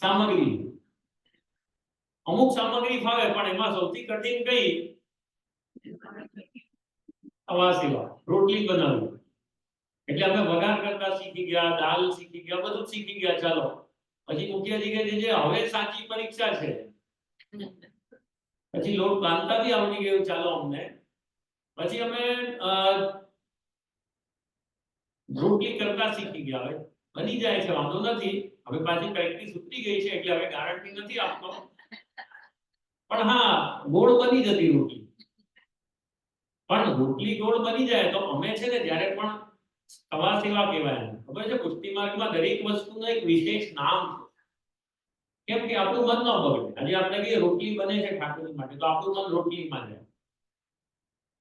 સામગ્રી. અમુક સામગ્રી ફાવે, પણ એમાં સૌથી કઠિન કઈ? તવા સેવા, રોટલી બનાવવી. એટલે અમે વઘાર કરતા શીખી ગયા, દાલ શીખી ગયા, બધું શીખી ગયા. ચાલો પછી મુખ્યજી કે જે હવે સાચી પરીક્ષા છે. પછી લોટ બાંધતા બી આવડી ગયું ચાલો અમને. પછી અમે રોટલી કરતા શીખી ગયા. હવે બની જાય છે, વાંધો નથી. હવે પાછી પ્રેક્ટિસ ઉતરી ગઈ છે, એટલે હવે ગારંટી નથી આપતો, પણ હા ગોળ બની જતી રોટલી. પણ રોટલી ગોળ બની જાય તો અમે છે ને જ્યારે પણ તવા સેવા કહેવાય. ખબર છે? પુષ્ટિ માર્ગમાં દરેક વસ્તુનું એક વિશેષ નામ છે. કેમ કે આપણું મન ન બગડે. આજે આપણે કહીએ રોટલી બને છે ઠાકોરજી માટે, તો આપણું મન રોટલીમાં જાય.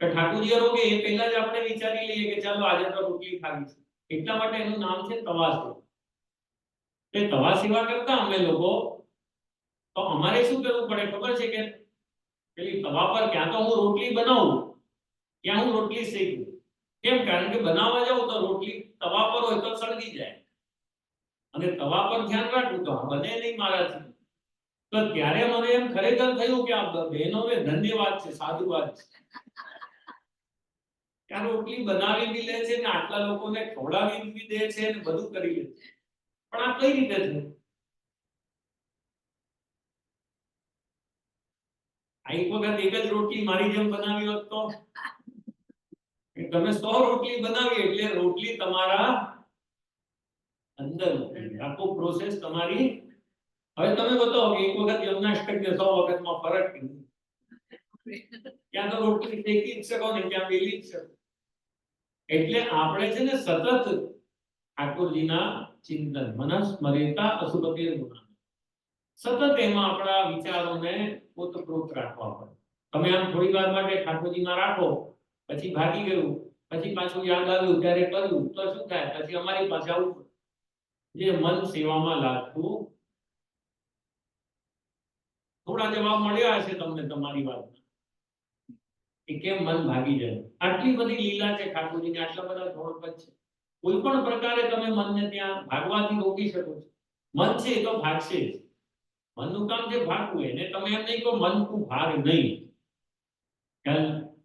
તો ઠાકોરજી રોગે એ પહેલા જ આપણે વિચારી લઈએ કે ચાલો આજે તો રોટલી ખાવી છે. એટલા માટે એનું નામ છે તવા સેવા. તે તવા સેવા કરતા અમે લોકો, તો અમારે શું કરવું પડે ખબર છે? કે પેલી તવા પર ક્યાં તો હું રોટલી બનાવું, ક્યાં હું રોટલી શેકું. કેમ? કારણ કે બનાવવા જાઉં તો રોટલી તવા પર હોય તો સળગી જાય, અને તવા પર ધ્યાન રાખવું તો બને નહીં મારાથી. તો ત્યારે મને એમ ખરેખર થયું કે આ બહેનોને ધન્યવાદ છે, સાધુવાદ છે. ત્યાં રોટલી બનાવી બી લે છે ને આટલા લોકોને ખવડાવી બી દે છે ને બધું કરી લે છે. પણ આ કઈ રીતે થયું? આ એક વખત એક જ રોટલી મારી જેમ બનાવી હોત તો તમે 100 રોટલી બનાવી એટલે રોટલી તમારા અંદર ઉતરી. આખો પ્રોસેસ તમારી. હવે તમે બતાવો કે એક વખત યમનાષ્ટક ને 100 વખતમાં ફરક શું? ત્યાં તો રોટલી શેકી જ શકો ને ત્યાં બેલી જ શકો. એટલે આપણે છે ને સતત ઠાકોરજીના ચિંતન, મનસ્મરેતા અસુપતિર ગુણા, સતત એમાં આપણા વિચારોને ઓતપ્રોત રાખવા પડે. તમે આમ થોડી વાર માટે ઠાકોરજીમાં રાખો, પછી ભાગી ગયું, પછી પાછું યાદ આવ્યું ત્યારે કર્યું તો શું થાય? પછી અમારી પાસે આવું જે મન સેવામાં લાગતું. થોડા જવાબ મળ્યા હશે તમને તમારી વાત કે કેમ મન ભાગી જાય. આટલી બધી લીલા છે ઠાકોરજીની, આટલા બધા ધોળપત છે. કોઈ પણ પ્રકારે તમે મનને ત્યાં ભાગવાથી રોકી શકો છો. મન છે એ તો ભાગશે જ. મનનું કામ છે ભાગવું. એને તમે એમ નહીં કહો મન તું ભાગ નહીં.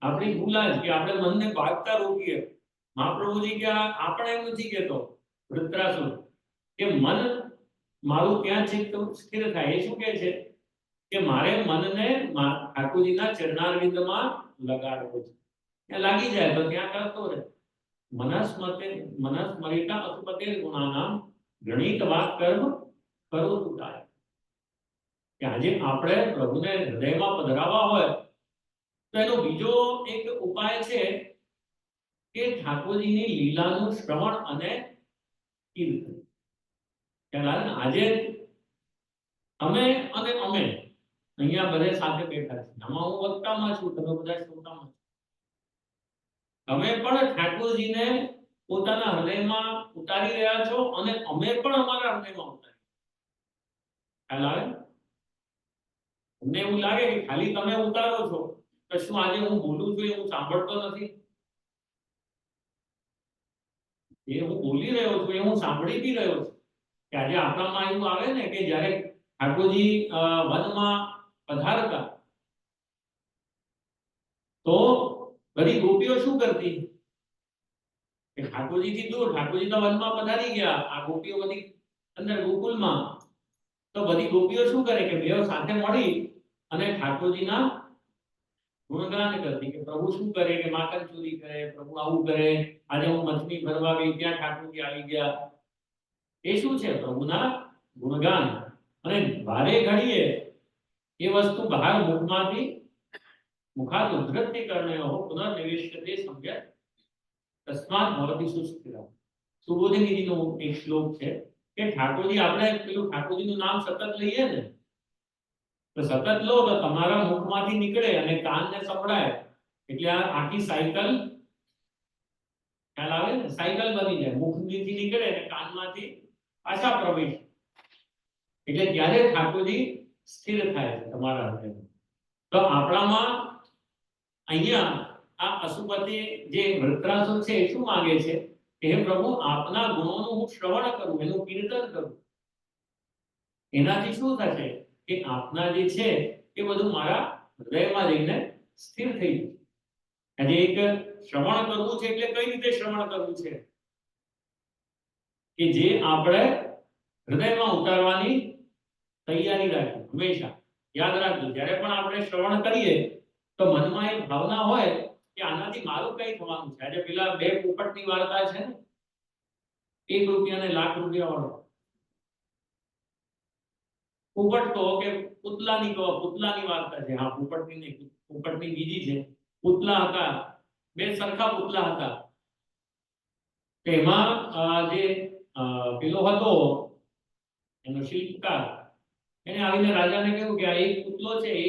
આપણી ભૂલ જ કે આપણે મનને ભાગતા રોકીએ. મહાપ્રભુજી કે આપણે એમ નથી કહેતો વૃત્રાસુર કે મન મારું ત્યાં ચિત્ત સ્થિર થાય. એ શું કહે છે કે મારે મનને ઠાકોરજીના ચરણારવિંદમાં લગાડવો છે. ત્યાં લાગી જાય તો ત્યાં કરતો રહે. મનસ્મરિતા અસુપતે ગુણાનામ ગણિતવા કર્મ કરો તુટાય. કે આજે આપણે પ્રભુને હૃદયમાં પધરાવવા હોય તો એનો બીજો એક ઉપાય છે કે ઠાકોરજીની લીલાનું શ્રવણ અને કીર્તન. ત્યારે આજે અમે અને અમે અહીંયા બધે સાથે બેઠા છે. આમાં હું વક્તામાં છું, તમે બધા શ્રોતામાં છો. તમે પણ ઠાકોરજીને પોતાના હૃદયમાં ઉતારી રહ્યા છો અને અમે પણ અમારા હૃદયમાં ઉતારી. ખ્યાલ આવે? અમને એવું લાગે કે ખાલી તમે ઉતારો છો તો શું આજે હું બોલું છું એ હું સાંભળતો નથી? એ હું બોલી રહ્યો છું એ હું સાંભળી બી રહ્યો છું. કે આજે આપણામાં એવું આવે ને કે જ્યારે ઠાકોરજી વનમાં પધારતા તો બધી ગોપીઓ શું કરતી કે ઠાકોરજીથી દૂર, ઠાકોરજી તો વનમાં પધારી ગયા, આ ગોપીઓ બધી અંદર ગોકુલમાં, તો બધી ગોપીઓ શું કરે કે બેઓ સાથે મળી અને ઠાકોરજીના ગુણગાન કરતી કે પ્રભુ શું કરે કે માખણ ચોરી કરે, પ્રભુ આવું કરે, આજે હું મછલી ભરવા ગઈ ત્યાં ઠાકોરજી આવી ગયા. એ શું છે? પ્રભુના ગુણગાન. અને ભારે ઘડીએ એ વસ્તુ બહાર મુખમાંથી મુખાત ઉદ્ધૃતિ કર્ણયો પુનર્નિવેશ્યતે સમ્યક તસ્માત ભવતિ સુસ્થિરમ. સુબોધિનીજીનો એક શ્લોક છે કે ઠાકોરજી, આપણે પેલું ઠાકોરજીનું નામ સતત લઈએ ને તો સતત લો તો તમારા મુખમાંથી નીકળે અને કાનને સંભળાય એટલે આ આખી સાયકલ, ખ્યાલ આવે ને, સાયકલ બની જાય. મુખથી નીકળે અને કાનમાંથી પાછા પ્રવેશ. એટલે ત્યારે ઠાકોરજી સ્થિર થાય છે તમારા હૃદયમાં. તો આપણામાં અહીંયા આ અસુપતિ જે વૃત્રાસુર છે એ શું માંગે છે કે હે પ્રભુ, આપના ગુણોનું હું શ્રવણ કરું, એનું કીર્તન કરું. એનાથી શું થશે કે આપના જે છે એ બધું મારા હૃદયમાં જઈને સ્થિર થઈ જશે. આજે એક શ્રવણ કરવું છે એટલે કઈ રીતે શ્રવણ કરવું છે કે જે આપણે હૃદયમાં ઉતારવાની તૈયારી રાખી. હંમેશા યાદ રાખજો, જ્યારે પણ આપણે શ્રવણ કરીએ તો મનમાં એક ભાવના હોય કે આનાથી મારું કઈ થવાનું છે. આજે પેલા બે પોપટની વાર્તા છે ને, 1 રૂપિયા ને લાખ રૂપિયા વાળો પોપટ તો કે પુતલાની વાર્તા છે. હા, પોપટની નહીં, પોપટની બીજી છે. પુતલા હતા, બે સરખા પુતલા હતા. તેમાં જે પેલો હતો એનો શિલ્પકાર, એને આવીને રાજાને કહ્યું કે આ એક પુતલો છે એ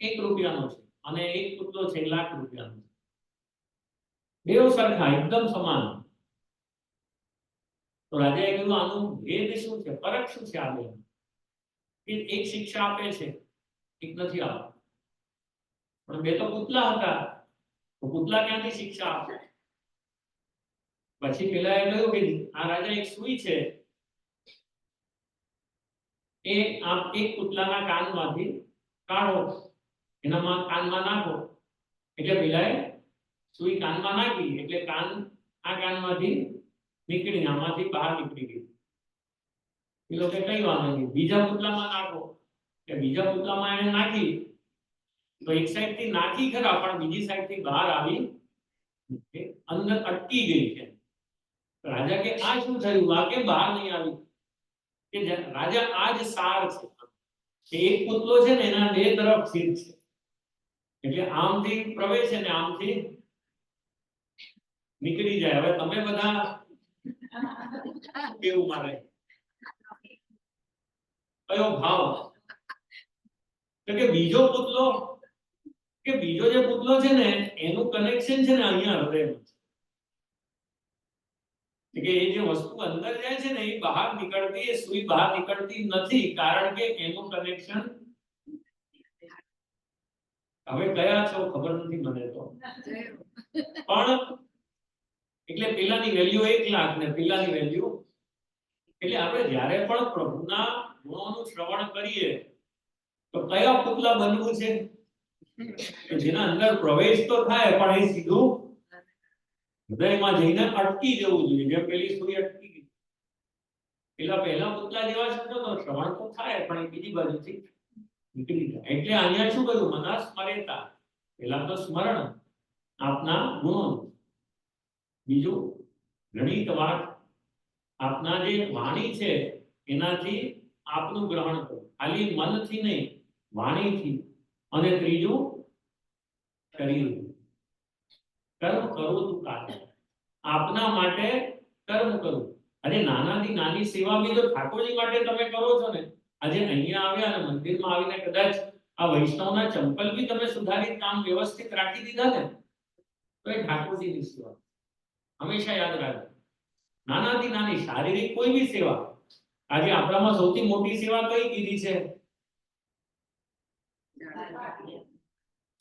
1 રૂપિયાનો છે અને એક પુતલો છે 1 લાખ રૂપિયાનો છે. બેવ સરખા, એકદમ સમાન. તો રાજાએ કહ્યું આનું ભેદ શું છે, ફરક શું છે? આ બે કે એક શિક્ષા આપે છે, એક નથી આપતો. પણ બે તો પુતલા હતા, તો પુતલા ક્યાંથી શિક્ષા આપે? પછી પેલાએ કહ્યું કે આ રાજા એક સુઈ છે એ આપ એક પુતલાના કાનમાંથી કાઢો, એનામાં કાનમાં નાખો એટલે પેલાએ સુઈ કાનમાં નાખી એટલે કાન આ કાનમાંથી નીકળી આમાંથી બહાર નીકળી ગઈ. પેલો કે કઈ વાંધો નહીં, બીજા પુતલામાં નાખો કે બીજા પુતલામાં એને નાખી તો એક સાઈડ થી નાખી ખરા પણ બીજી સાઈડ થી બહાર આવી અંદર અટકી ગઈ છે. રાજા કે આ શું થયું, આ કેમ બહાર નહીં આવી? કે રાજા આ જ સાર છે, એક પુતલો છે ને એના બે તરફ સ્થિત છે એટલે આમથી પ્રવેશે ને આમથી નીકળી જાય. હવે તમે બધા કેવું મારે કયો ભાવ? તો કે બીજો પુતલો કે બીજો જે પુતલો છે ને એનું કનેક્શન છે ને અહીંયા હૃદયમાં છે કે એ જે વસ્તુ અંદર જાય છે ને એ બહાર નીકળતી, એ સુઈ બહાર નીકળતી નથી કારણ કે એનું કનેક્શન હવે કયા છો ખબર નથી મને તો, પણ એટલે પેલાની વેલ્યુ 1 લાખ ને પેલાની વેલ્યુ એટલે આપણે જ્યારે પણ પ્રભુના ગુણોનું શ્રવણ કરીએ તો કયા પુતલા બનવું છે કે જેના અંદર પ્રવેશ તો થાય પણ એ સીધું હૃદયમાં જઈને અટકી જવું જોઈએ, જેમ પેલી સુઈ અટકી ગઈ. પહેલા પુતલા જેવા છે તો શ્રવણ તો થાય પણ એ બીજી બાજુથી નીકળી જાય. એટલે અહીંયા શું કહ્યું? મનસ્મરેતા, પહેલા તો સ્મરણ આપના ગુણો, બીજું ગણિત વાત આપના જે વાણી છે એનાથી આપનું ગ્રહણ કરો, ખાલી મનથી નહીં વાણીથી, અને ત્રીજું શરીર કર્મ કરો તું કાર્ય, આપના માટે કર્મ કરો. અરે નાનાથી નાની સેવા બી તો ઠાકોરજી માટે તમે કરો છો ને. આજે અહીંયા આવ્યા અને મંદિરમાં આવીને કદાચ આ વૈષ્ણવના ચંપલ બી તમે સુધારી કામ વ્યવસ્થિત રાખી દીધા ને તો એ ઠાકોરજીની સેવા. હંમેશા યાદ રાખજો, નાનાથી નાની શારીરિક કોઈ બી સેવા. આજે આપણામાં સૌથી મોટી સેવા કઈ કીધી છે?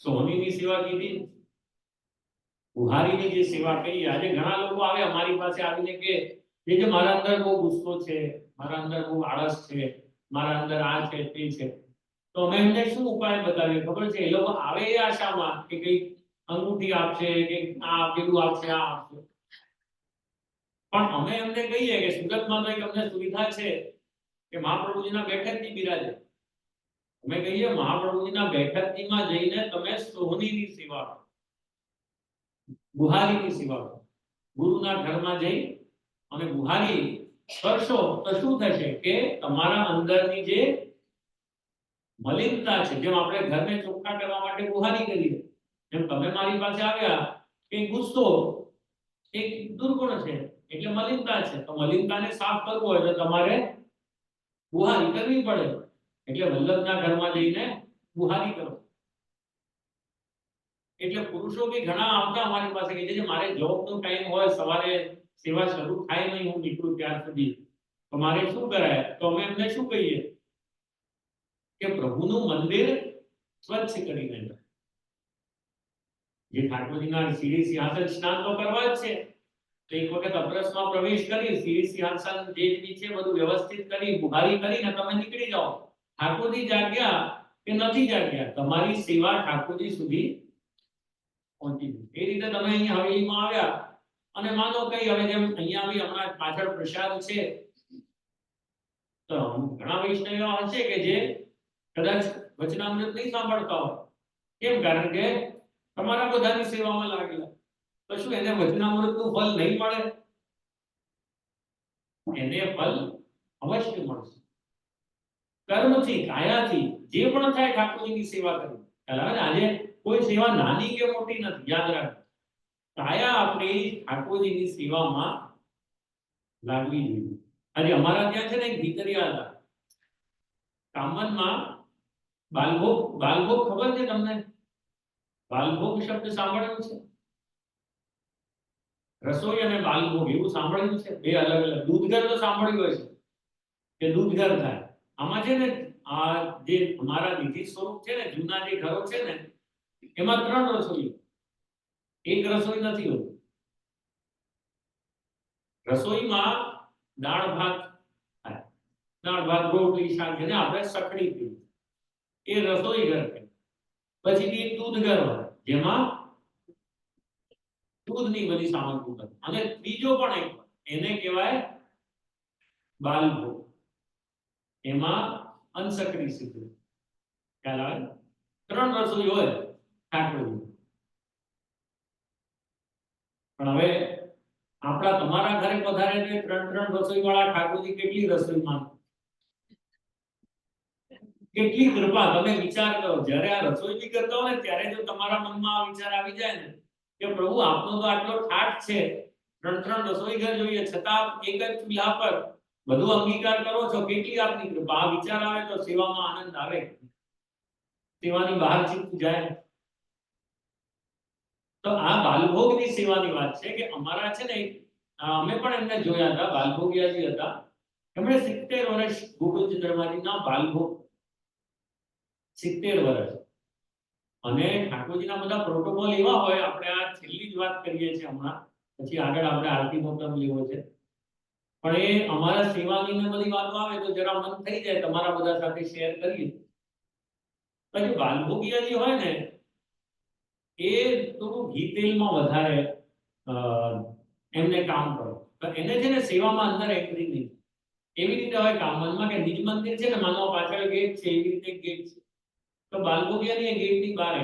સોનીની સેવા કીધી, બુહારીની જે સેવા કરી. આજે ઘણા લોકો આવે અમારી પાસે આવીને કે જે મારા અંદર બહુ ગુસ્સો છે, મારા અંદર બહુ આળસ છે, મારા અંદર આ છે તે છે, તો અમે એમને શું ઉપાય બતાવીએ ખબર છે? એ લોકો આવે એ આશામાં કે કઈ અંગૂઠી આપશે કે આ પેલું આપશે આ આપશે, પણ અમે એમને કહીએ કે સુરતમાં તો એક અમને સુવિધા છે કે મહાપ્રભુજીના બેઠકની બિરાજે. અમે કહીએ મહાપ્રભુજીના બેઠકનીમાં જઈને તમે સોહનીની સેવા કરો, બુહારીની સેવા કરો. ગુરુના ઘરમાં જઈ અને બુહારી કરશો તો શું થશે કે તમારા અંદરની જે મલિનતા છે, જેમ આપણે ઘરને ચોખ્ખા કરવા માટે બુહારી કરીએ, એમ તમે મારી પાસે આવ્યા કે ગુસ્સો એક દુર્ગુણ છે એટલે મલિનતા છે, તો મલિનતાને સાફ કરવું હોય તો તમારે બુહારી કરવી પડે. એટલે વલ્લભના ઘરમાં જઈને બુહારી કરો. એટલે પુરુષો બી ઘણા આવતા અમારી પાસે કે જે મારે જોબનો ટાઈમ હોય, સવારે સેવા શરૂ થાય નહીં, હું નીકળું ત્યાર સુધી, તો મારે શું કરાય? તો અમે એમને શું કહીએ કે પ્રભુનું મંદિર સ્વચ્છ કરીને જાઓ. જે ઠાકોરજીના સીડી સિંહાસન સ્નાન તો કરવા જ છે, તો એક વખત અપરસમાં પ્રવેશ કરી સીડી સિંહાસન જે બી છે બધું વ્યવસ્થિત કરી બુહારી કરીને તમે નીકળી જાઓ. ઠાકોરજી જાગ્યા કે નથી જાગ્યા, તમારી સેવા ઠાકોરજી સુધી પહોંચી ગઈ. એ રીતે તમે અહીંયા હવેલીમાં આવ્યા અને માનો કઈ હવે જેમ અહીંયા આવી હમણાં પાછળ પ્રસાદ છે, તો ઘણા વૈષ્ણવ હશે કે જે કદાચ વચનામૃત નહીં સાંભળતા હોય. કેમ? કારણ કે તમારા બધાની સેવામાં લાગેલા, તો શું એને વચનામૃતનું ફળ નહીં મળે? એને ફળ અવશ્ય મળશે. કર્મથી, કાયાથી જે પણ થાય ઠાકોરજીની સેવા કરવી. આજે કોઈ સેવા નાની કે મોટી નથી, યાદ રાખો. કાયા આપણી ઠાકોરજીની સેવામાં લાગવી જોઈએ. આજે અમારા ત્યાં છે ને એક ભીતરિયા હતા કામનમાં, બાલભોગ. બાલભોગ ખબર છે તમને? બાલભોગ શબ્દ સાંભળ્યો છે? રસોઈ અને બાલભોગ એવું સાંભળ્યું છે? બે અલગ અલગ. દૂધઘર તો સાંભળ્યું હશે કે દૂધઘર થાય. આમાં છે ને આ જે અમારા નિધિ સ્વરૂપ છે ને, જૂના જે ઘરો છે ને, એમાં 3 રસોઈ, એક રસોઈ નથી હોતી. રસોઈમાં દાળ ભાત થાય, દાળ ભાત રોટલી શાક જેને આપણે સખડી કહીએ, એ રસોઈ ઘર કહેવાય. પછીથી દૂધ ઘર હોય જેમાં દૂધની બધી સામગ્રી બને. અને ત્રીજો પણ એક હોય, એને કહેવાય બાલભોગ. એમાં અનસકરી સિદ્ધ ખ્યાલ આવે. 3 રસોઈ હોય ઠાકોરજી. પણ હવે આપણા તમારા ઘરે પધારે એટલે 3 રસોઈ વાળા ઠાકોરજી કેટલી રસોઈમાં, કેટલી કૃપા. તમે વિચાર કરો, જ્યારે આ રસોઈ બી કરતા હો ને ત્યારે જો તમારા મનમાં આ વિચાર આવી જાય ને કે પ્રભુ આપનો તો આટલો ઠાઠ છે, 3 રસોઈ ઘર જોઈએ છતાં એક જ ચૂલ્હા પર બધું અંગીકાર કરો છો, કેટલી આપની કૃપા. આ વિચાર આવે તો સેવામાં આનંદ આવે, સેવાની બહાર ચિત્ત જાય. તો આ બાલભોગની સેવાની વાત છે કે અમારા છે ને અમે પણ એમને જોયા હતા, બાલભોગિયાજી હતા. એમણે 70 વર્ષ ગોકુળચંદ્રમાજીના બાલભોગ, 70 વર્ષ. અને ઠાકોરજીના બધા પ્રોટોકોલ એવા હોય, આપણે આ છેલ્લી જ વાત કરીએ છીએ હમણાં, પછી આગળ આપણે આરતીનો ક્રમ લેવો છે. પણ એ અમારા સેવાની ને બધી વાતો આવે તો જરા મન થઈ જાય તમારા બધા સાથે શેર કરીએ. પછી બાલભોગિયાજી હોય ને એ થોડું ઘી તેલમાં વધારે એમને કામ કરો. તો એને છે ને સેવામાં અંદર એન્ટ્રી નહીં. એવી રીતે હોય કામનમાં કે નિજ મંદિર છે ને, માનો પાછળ ગેટ છે, એવી રીતે ગેટ છે. તો બાલભોગિયાની એ ગેટની બહાર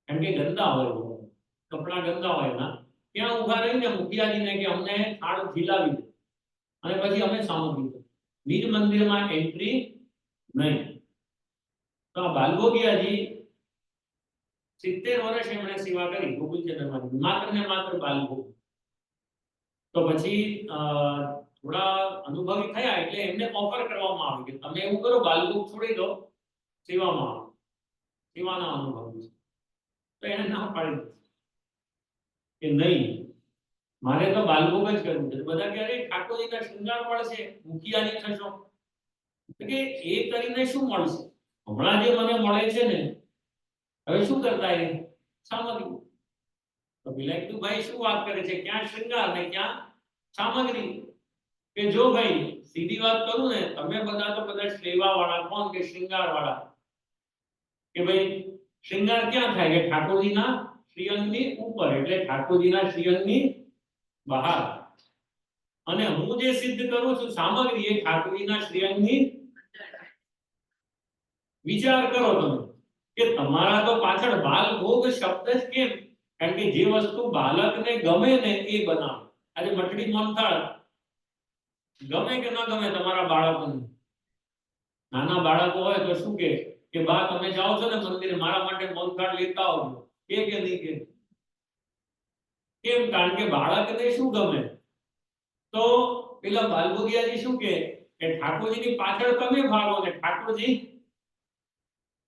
કારણ કે ગંદા હોય, કપડા ગંદા હોય ના, ત્યાં ઉભા રહીને મુખિયાજીને કે અમને થાળ ઝીલાવી દે અને પછી અમે સામગ્રી દો. નિજ મંદિરમાં એન્ટ્રી નહીં. તો આ બાલભોગિયાજી 70 વર્ષ એમણે સેવા કરી ગોકુળચંદ્રમાજી, માત્ર ને માત્ર બાલભોગ. તો પછી થોડા અનુભવી થયા એટલે એમને ઓફર કરવામાં આવ્યું કે તમે એવું કરો, બાલભોગ છોડી દો, સેવામાં આવો, સેવાના અનુભવ છે. તો એને ના પાડી કે નહીં, મારે તો બાલભોગ જ કરવું છે. બધા કહે ઠાકોરજીના શૃંગાર મળશે, મુખિયાની થશો. કે એ કરીને શું મળશે? હમણાં જે મને મળે છે ને, હવે શું કરતા એ સામગ્રી. તો પેલા કીધું ભાઈ શું વાત કરે છે, ક્યાં શૃંગાર ને ક્યાં સામગ્રી? કે જો ભાઈ સીધી વાત કરું ને, તમે બધા તો બધા સેવા વાળા કોણ કે શૃંગાર વાળા, કે ભાઈ શૃંગાર ક્યાં થાય કે ઠાકોરજીના શ્રીઅંગની ઉપર, એટલે ઠાકોરજીના શ્રીઅંગની બહાર. અને હું જે સિદ્ધ કરું છું સામગ્રી એ ઠાકોરજીના શ્રીઅંગની. વિચાર કરો તમે કે તમારા તો પાછળ બાલભોગ શબ્દ જ કેમ? કારણ કે જે વસ્તુ બાલકને ગમે ને એ બનાવો. આજે મઠડી મોનથાળ ગમે કે ના ગમે તમારા બાળકોને, નાના બાળકો હોય તો શું કે બા તમે જાઓ છો ને મંદિરે, મારા માટે મોનથાળ લેતા આવજો, કે નહીં કે? કેમ? કારણ કે બાળકને શું ગમે? તો પેલા બાલભોગિયાજી શું કે ઠાકોરજીની પાછળ તમે ભાગો ને ઠાકોરજી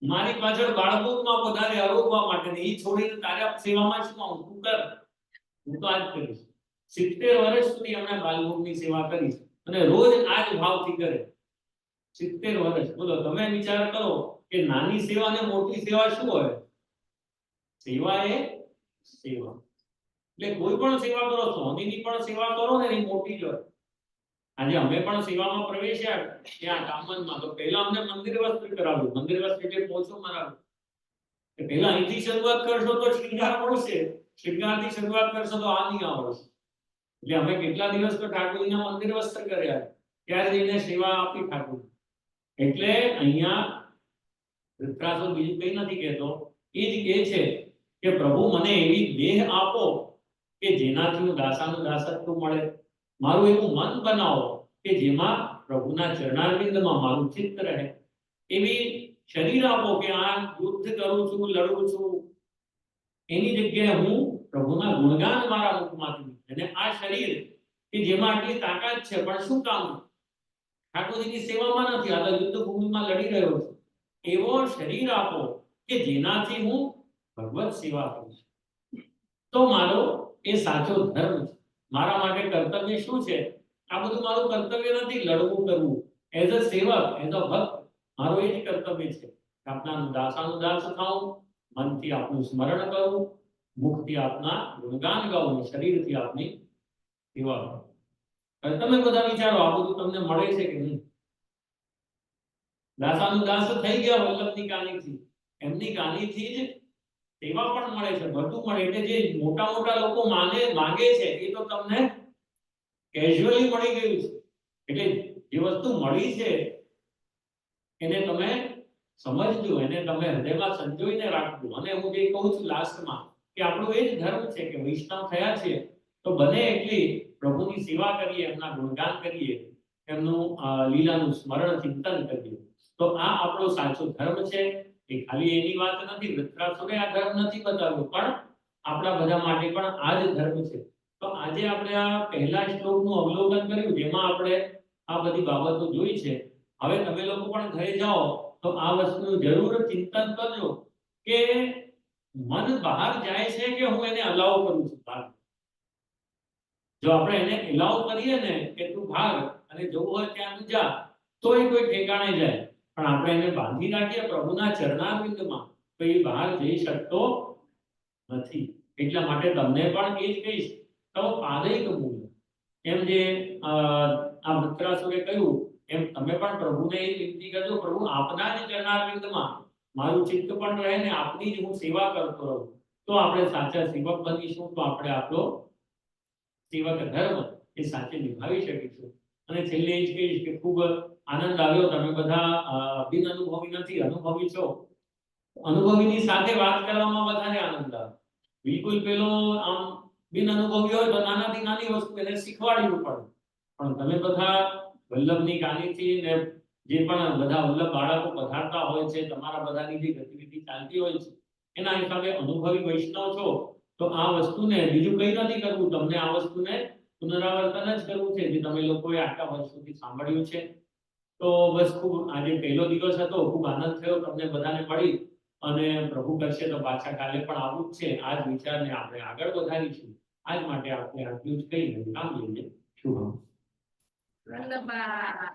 મારી પાછળ બાળભોગમાં વધારે આરોગવા માટે ને, ઈ છોડીને તારા સેવામાં શું આવું? તું કર, હું તો આજ કરીશ. 70 વર્ષ સુધી એમણે બાલભોગની સેવા કરી અને રોજ આજ ભાવથી કરે. 70 વર્ષ. બોલો તમે વિચાર કરો કે નાની સેવા ને મોટી સેવા શું હોય? સેવા એ સેવા. એટલે કોઈ પણ સેવા કરો, સ્વામીની પણ સેવા કરો ને, એ મોટી જ હોય. આજે અમે પણ સેવામાં પ્રવેશ્યા ત્યાં કામનમાં, તો પહેલા અમને મંદિર વસ્ત્ર કરાવ્યું. મંદિર વસ્ત્ર એટલે પોછો મરાવ્યો. પહેલા અહીંથી શરૂઆત કરશો તો શૃંગાર મળશે, શૃંગારથી શરૂઆત કરશો તો આ નહીં આવડશે. એટલે અમે કેટલા દિવસ તો ઠાકોરજીના મંદિર વસ્ત્ર કર્યા, ત્યારે જઈને સેવા આપી ઠાકોર. એટલે અહીંયા વૃત્રાસુર બીજું કંઈ નથી કહેતો, એ જ કહે છે કે પ્રભુ મને એવી દેહ આપો કે જેનાથી હું દાસાનું દાસત્વ મળે. મારું એવું મન બનાવો કે જેમાં પ્રભુના ચરણારવિંદમાં મારું ચિત્ત રહે. એવી શરીર આપો કે આ યુદ્ધ કરું છું, લડું છું, એની જગ્યાએ હું પ્રભુના ગુણગાન મારા મુખમાંથી. અને આ શરીર કે જેમાં આટલી તાકાત છે, પણ શું કામ? ઠાકોરજીની સેવામાં નથી, આ તો યુદ્ધ ભૂમિમાં લડી રહ્યો છું. એવો શરીર આપો કે જેનાથી હું ભગવત સેવા કરું. તો મારો એ સાચો ધર્મ છે. મારા માટે કર્તવ્ય શું છે? આ બધું મારું કર્તવ્ય નથી, લડવું કરવું. એઝ અ સેવક, એઝ અ ભક્ત મારો એ જ કર્તવ્ય છે. આપના દાસાનું દાસ થાઉં, મનથી આપનું સ્મરણ કરું, મુખથી આપના ગુણગાન ગાઉં, શરીરથી આપની સેવા કરું. હવે તમે બધા વિચારો આ બધું તમને મળે છે કે નહીં? દાસાનું દાસ થઈ ગયા વલ્લભની કહાનીથી, એમની કહાનીથી જ સેવા પણ મળે છે, બધું મળે. એટલે જે મોટા મોટા લોકો માંગે છે એ તો તમને કેઝ્યુઅલી મળી ગયું છે. એટલે જે વસ્તુ મળી છે એને તમે સમજજો, એને તમે હૃદયમાં સંજોઈને રાખજો. અને હું જે કહું છું લાસ્ટમાં કે આપણો એ જ ધર્મ છે કે વૈષ્ણવ થયા છે તો બને એટલી પ્રભુની સેવા કરીએ, એમના ગુણગાન કરીએ, એમનું લીલાનું સ્મરણ ચિંતન કરીએ. તો આ આપણો સાચો ધર્મ છે. એ ખાલી એની વાત નથી, વૃત્રાસુરે આ ધર્મ નથી બતાવ્યો, પણ આપણા બધા માટે પણ આ જ ધર્મ છે. તો આજે આપણે આ પહેલા શ્લોકનું અવલોકન કર્યું, જેમાં આપણે આ બધી બાબતો જોઈ છે. હવે તમે લોકો પણ ઘરે જાઓ તો આ વસ્તુનું જરૂર ચિંતન કરજો કે મન બહાર જાય છે કે હું એને અલાઉ કરું છું બહાર. જો આપણે એને અલાઉ કરીએ ને કે તું ભાગ અને જવું હોય ત્યાં તું જા, તો એ કોઈ ઠેકાણે જાય. પણ આપણે એને બાંધી રાખીએ પ્રભુના ચરણારવિંદમાં તો એ બહાર જઈ શકતો નથી. એટલા માટે તમને પણ એ જ કહીશ, તવ પાદૈક મૂળ. એમ જે આ વૃત્રાસુરે કહ્યું એમ તમે પણ પ્રભુને એ વિનંતી કરજો, પ્રભુ આપના જ ચરણારવિંદમાં મારું ચિત્ત પણ રહે ને આપની જ હું સેવા કરતો રહું. તો આપણે સાચા સેવક બનીશું, તો આપણે આપણો સેવક ધર્મ એ સાચે નિભાવી શકીશું. અને છેલ્લે એ જ કહીશ કે ખૂબ આનંદ આવ્યો. તમે બધા બિન અનુભવી નથી, અનુભવી છો. અનુભવીની સાથે વાત કરવામાં વધારે આનંદ આવે. બિલકુલ પેલો આમ બિન અનુભવી હોય તો નાનાથી નાની વસ્તુ એને શીખવાડવું પડે. પણ તમે બધા વલ્લભની કહાનીથી ને જે પણ બધા વલ્લભ બાળકો પધારતા હોય છે, તમારા બધાની જે ગતિવિધિ ચાલતી હોય છે, એના હિસાબે અનુભવી વૈષ્ણવ છો. તો આ વસ્તુને બીજું કંઈ નથી કરવું, તમને આ વસ્તુને પુનરાવર્તન જ કરવું છે જે તમે લોકોએ આટલા વર્ષોથી સાંભળ્યું છે. તો બસ ખૂબ આજે પહેલો દિવસ હતો, ખૂબ આનંદ થયો તમને બધાને મળી. અને પ્રભુ કરશે તો પાછા કાલે પણ આવું જ છે. આ જ વિચારને આપણે આગળ વધારીશું. આજ માટે આપણે આટલું જ કહીને વિરામ લઈએ. શુભમ. વલ્લભા